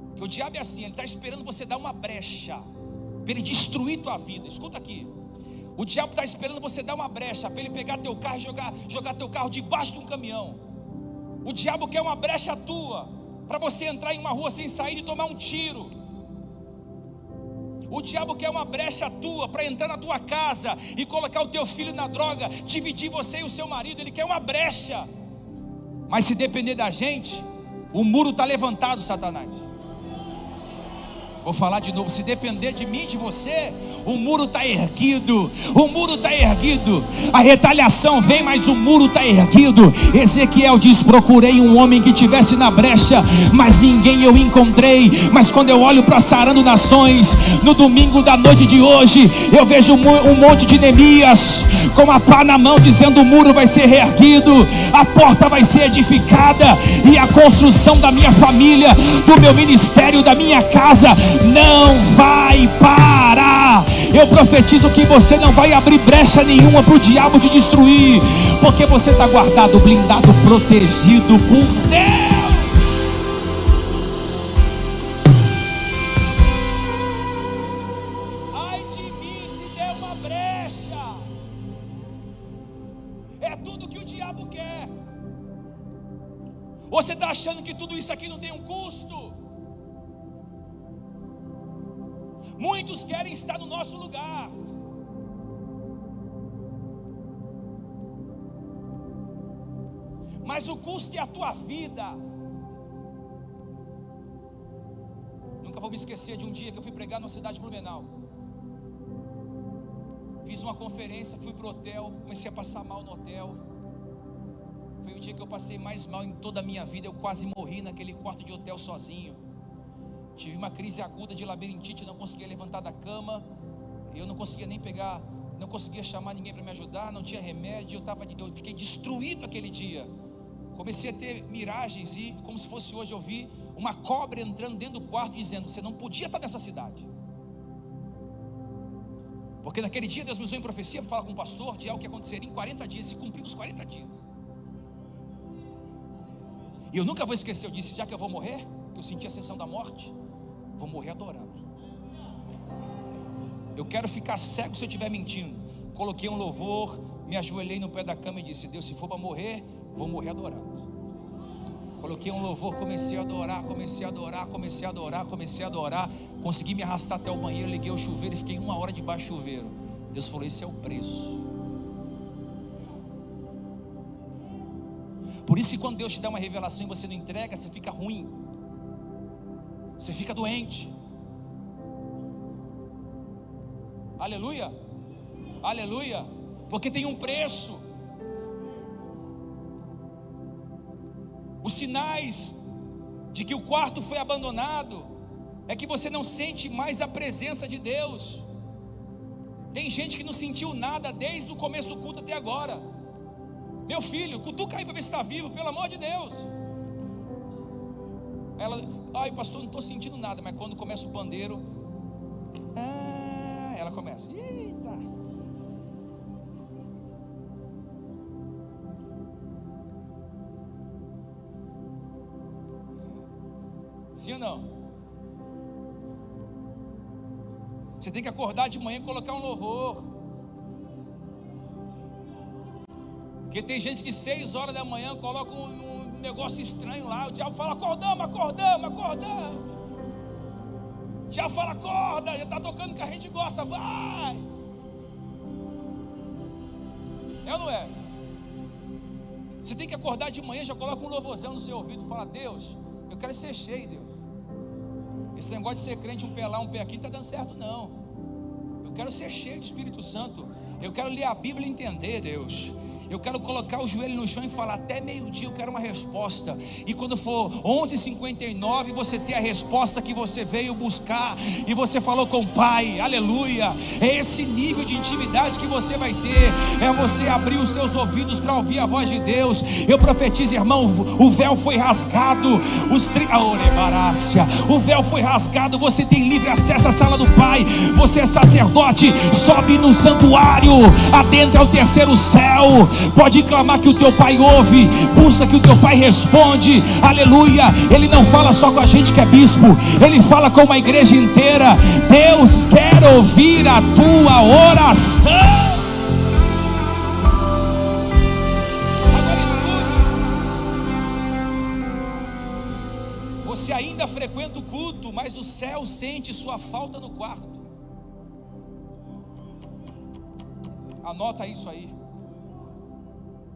Porque o diabo é assim, ele está esperando você dar uma brecha para ele destruir tua vida. Escuta aqui: o diabo está esperando você dar uma brecha para ele pegar teu carro e jogar teu carro debaixo de um caminhão. O diabo quer uma brecha tua para você entrar em uma rua sem sair e tomar um tiro. O diabo quer uma brecha tua para entrar na tua casa e colocar o teu filho na droga, dividir você e o seu marido. Ele quer uma brecha. Mas se depender da gente, o muro está levantado, Satanás. Vou falar de novo: se depender de mim, de você, o muro está erguido. O muro está erguido. A retaliação vem, mas o muro está erguido. Ezequiel diz: procurei um homem que estivesse na brecha, mas ninguém eu encontrei. Mas quando eu olho para Sarando Nações, no domingo da noite de hoje, eu vejo um monte de Neemias com a pá na mão, dizendo: o muro vai ser reerguido, a porta vai ser edificada, e a construção da minha família, do meu ministério, da minha casa, não vai parar. Eu profetizo que você não vai abrir brecha nenhuma para o diabo te destruir, porque você está guardado, blindado, protegido por Deus. Ai de mim se der uma brecha. É tudo que o diabo quer. Ou você está achando que tudo isso aqui não tem um custo? Muitos querem estar no nosso lugar. Mas o custo é a tua vida. Nunca vou me esquecer de um dia que eu fui pregar na cidade de Blumenau. Fiz uma conferência, fui para o hotel, comecei a passar mal no hotel. Foi o dia que eu passei mais mal em toda a minha vida. Eu quase morri naquele quarto de hotel sozinho. Tive uma crise aguda de labirintite, não conseguia levantar da cama. Eu não conseguia nem pegar, não conseguia chamar ninguém para me ajudar, não tinha remédio. Eu fiquei destruído aquele dia. Comecei a ter miragens e, como se fosse hoje, eu vi uma cobra entrando dentro do quarto dizendo: você não podia estar nessa cidade. Porque naquele dia Deus me usou em profecia para falar com o pastor de algo que aconteceria em 40 dias, se cumprir nos 40 dias. E eu nunca vou esquecer, eu disse: já que eu vou morrer, que eu senti a sensação da morte, vou morrer adorando. Eu quero ficar cego se eu estiver mentindo. Coloquei um louvor, me ajoelhei no pé da cama e disse: Deus, se for para morrer, vou morrer adorando. Coloquei um louvor, comecei a adorar, consegui me arrastar até o banheiro, liguei o chuveiro e fiquei 1 hora debaixo do chuveiro. Deus falou: esse é o preço. Por isso que quando Deus te dá uma revelação e você não entrega, você fica ruim, você fica doente. Aleluia, aleluia, porque tem um preço. Os sinais de que o quarto foi abandonado é que você não sente mais a presença de Deus. Tem gente que não sentiu nada desde o começo do culto até agora. Meu filho, cutuca aí para ver se está vivo, pelo amor de Deus. Ela: ai pastor, não estou sentindo nada. Mas quando começa o pandeiro, ela começa: eita. Sim ou não? Você tem que acordar de manhã e colocar um louvor. Porque tem gente que 6 horas da manhã coloca um negócio estranho lá. O diabo fala: acordamos. O diabo fala: acorda, já está tocando que a gente gosta, vai. É ou não é? Você tem que acordar de manhã, já coloca um louvorzão no seu ouvido e fala: Deus, eu quero ser cheio, Deus. Esse negócio de ser crente, um pé lá, um pé aqui, não está dando certo não. Eu quero ser cheio do Espírito Santo. Eu quero ler a Bíblia e entender, Deus. Eu quero colocar o joelho no chão e falar: até meio-dia eu quero uma resposta. E quando for 11h59, você ter a resposta que você veio buscar e você falou com o Pai. Aleluia. É esse nível de intimidade que você vai ter. É você abrir os seus ouvidos para ouvir a voz de Deus. Eu profetizo, irmão, o véu foi rasgado. O véu foi rasgado. Você tem livre acesso à sala do Pai. Você é sacerdote, sobe no santuário, adentra o terceiro céu. Pode clamar que o teu Pai ouve, busca que o teu Pai responde. Aleluia. Ele não fala só com a gente que é bispo, Ele fala com uma igreja inteira. Deus quer ouvir a tua oração. Você ainda frequenta o culto, mas o céu sente sua falta no quarto. Anota isso aí.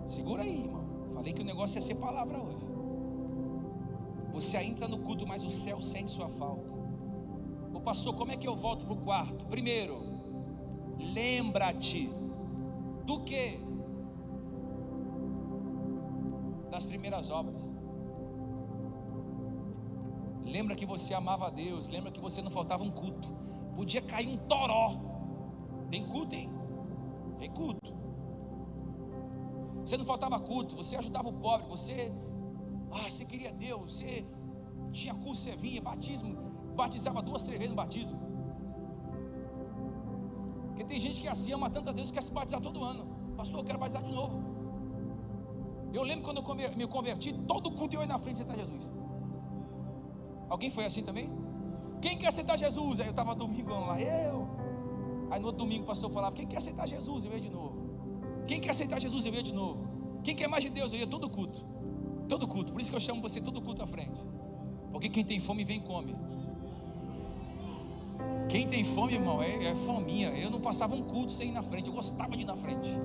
Segura aí, irmão. Falei que o negócio ia ser palavra hoje. Você ainda entra no culto, mas o céu sente sua falta. Ô pastor, como é que eu volto para o quarto? Primeiro, lembra-te do quê? Das primeiras obras. Lembra que você amava a Deus. Lembra que você não faltava um culto. Podia cair um toró. Tem culto, hein? Tem culto. Você não faltava culto. Você ajudava o pobre. Você queria Deus. Você tinha culto, você vinha. Batismo. Batizava 2, 3 vezes no batismo. Porque tem gente que assim ama tanto a Deus que quer se batizar todo ano. Pastor, eu quero batizar de novo. Eu lembro quando eu me converti, todo culto eu ia na frente aceitar Jesus. Alguém foi assim também? Quem quer aceitar Jesus? Aí eu estava domingão lá, eu. Aí no outro domingo o pastor falava: quem quer aceitar Jesus? Eu ia de novo. Quem quer aceitar Jesus? Eu ia de novo. Quem quer mais de Deus? Eu ia todo culto. Todo culto. Por isso que eu chamo você todo culto à frente. Porque quem tem fome vem e come. Quem tem fome, irmão, é fominha. Eu não passava um culto sem ir na frente. Eu gostava de ir na frente.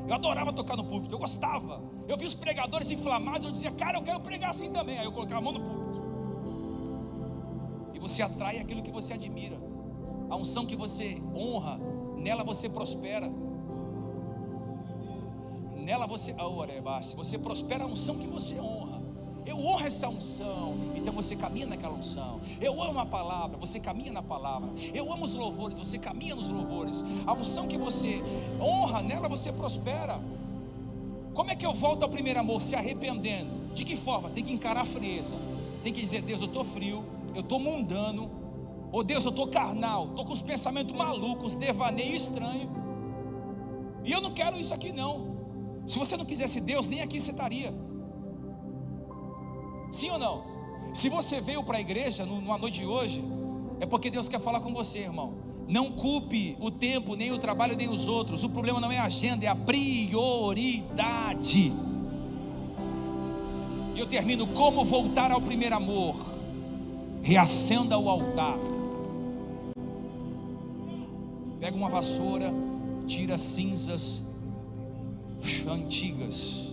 Eu adorava tocar no púlpito. Eu gostava. Eu vi os pregadores inflamados. Eu dizia: cara, eu quero pregar assim também. Aí eu colocava a mão no púlpito. Você atrai aquilo que você admira. A unção que você honra, nela você prospera. Nela você, se você prospera a unção que você honra. Eu honro essa unção, então você caminha naquela unção. Eu amo a palavra, você caminha na palavra. Eu amo os louvores, você caminha nos louvores. A unção que você honra, nela você prospera. Como é que eu volto ao primeiro amor? Se arrependendo. De que forma? Tem que encarar a frieza. Tem que dizer: Deus, eu estou frio, eu estou mundano. Oh Deus, eu estou carnal, estou com os pensamentos malucos, devaneio estranho. E eu não quero isso aqui não. Se você não quisesse Deus, nem aqui você estaria. Sim ou não? Se você veio para a igreja numa noite de hoje, é porque Deus quer falar com você, irmão. Não culpe o tempo, nem o trabalho, nem os outros. O problema não é a agenda, é a prioridade. E eu termino: como voltar ao primeiro amor? Reacenda o altar. Pega uma vassoura, tira cinzas antigas.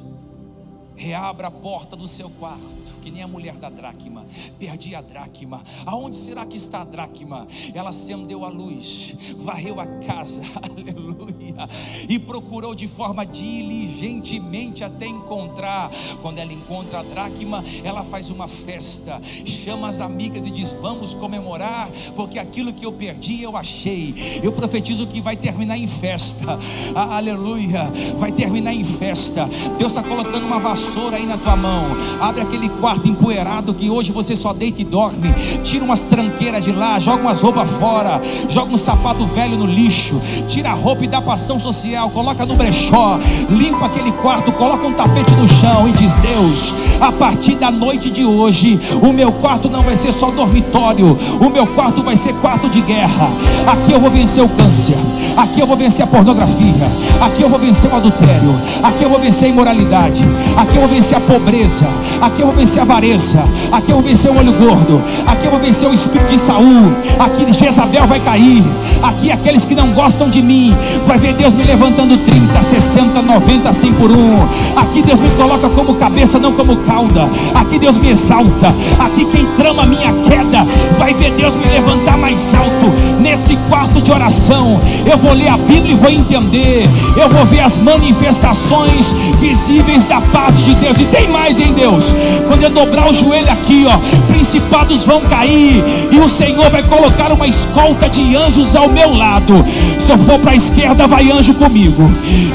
Reabra a porta do seu quarto, que nem a mulher da dracma. Perdi a dracma. Aonde será que está a dracma? Ela acendeu a luz, varreu a casa, aleluia, e procurou de forma diligentemente até encontrar. Quando ela encontra a dracma, ela faz uma festa, chama as amigas e diz: vamos comemorar, porque aquilo que eu perdi eu achei. Eu profetizo que vai terminar em festa, aleluia, vai terminar em festa. Deus está colocando uma vassoura aí na tua mão. Abre aquele quarto empoeirado que hoje você só deita e dorme. Tira umas tranqueiras de lá, joga umas roupas fora, joga um sapato velho no lixo, tira a roupa e dá pra ação social, coloca no brechó, limpa aquele quarto, coloca um tapete no chão e diz: Deus, a partir da noite de hoje, o meu quarto não vai ser só dormitório, o meu quarto vai ser quarto de guerra. Aqui eu vou vencer o câncer, aqui eu vou vencer a pornografia, aqui eu vou vencer o adultério, aqui eu vou vencer a imoralidade, aqui eu vou vencer a pobreza, aqui eu vou vencer a avareza, aqui eu vou vencer o olho gordo, aqui eu vou vencer o espírito de Saul, aqui Jezabel vai cair, Aqui aqueles que não gostam de mim, vai ver Deus me levantando 30, 60, 90, 100 por um. Aqui Deus me coloca como cabeça, não como cauda. Aqui Deus me exalta. Aqui quem trama a minha queda, vai ver Deus me levantar mais alto. Nesse quarto de oração, eu vou ler a Bíblia e vou entender. Eu vou ver as manifestações visíveis da parte de Deus. E tem mais em Deus. Quando eu dobrar o joelho aqui, principados vão cair, e o Senhor vai colocar uma escolta de anjos ao meu lado. Se eu for para a esquerda, vai anjo comigo.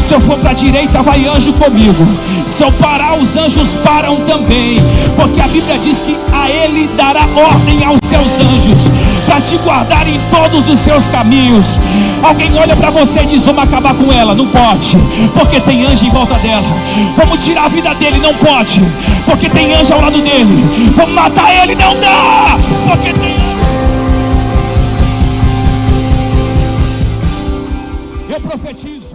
Se eu for para a direita, vai anjo comigo. Se eu parar, os anjos param também, porque a Bíblia diz que a Ele dará ordem aos seus anjos para te guardar em todos os seus caminhos. Alguém olha para você e diz: vamos acabar com ela. Não pode, porque tem anjo em volta dela. Vamos tirar a vida dele. Não pode, porque tem anjo ao lado dele. Vamos matar ele. Não dá, porque tem anjo. Eu profetizo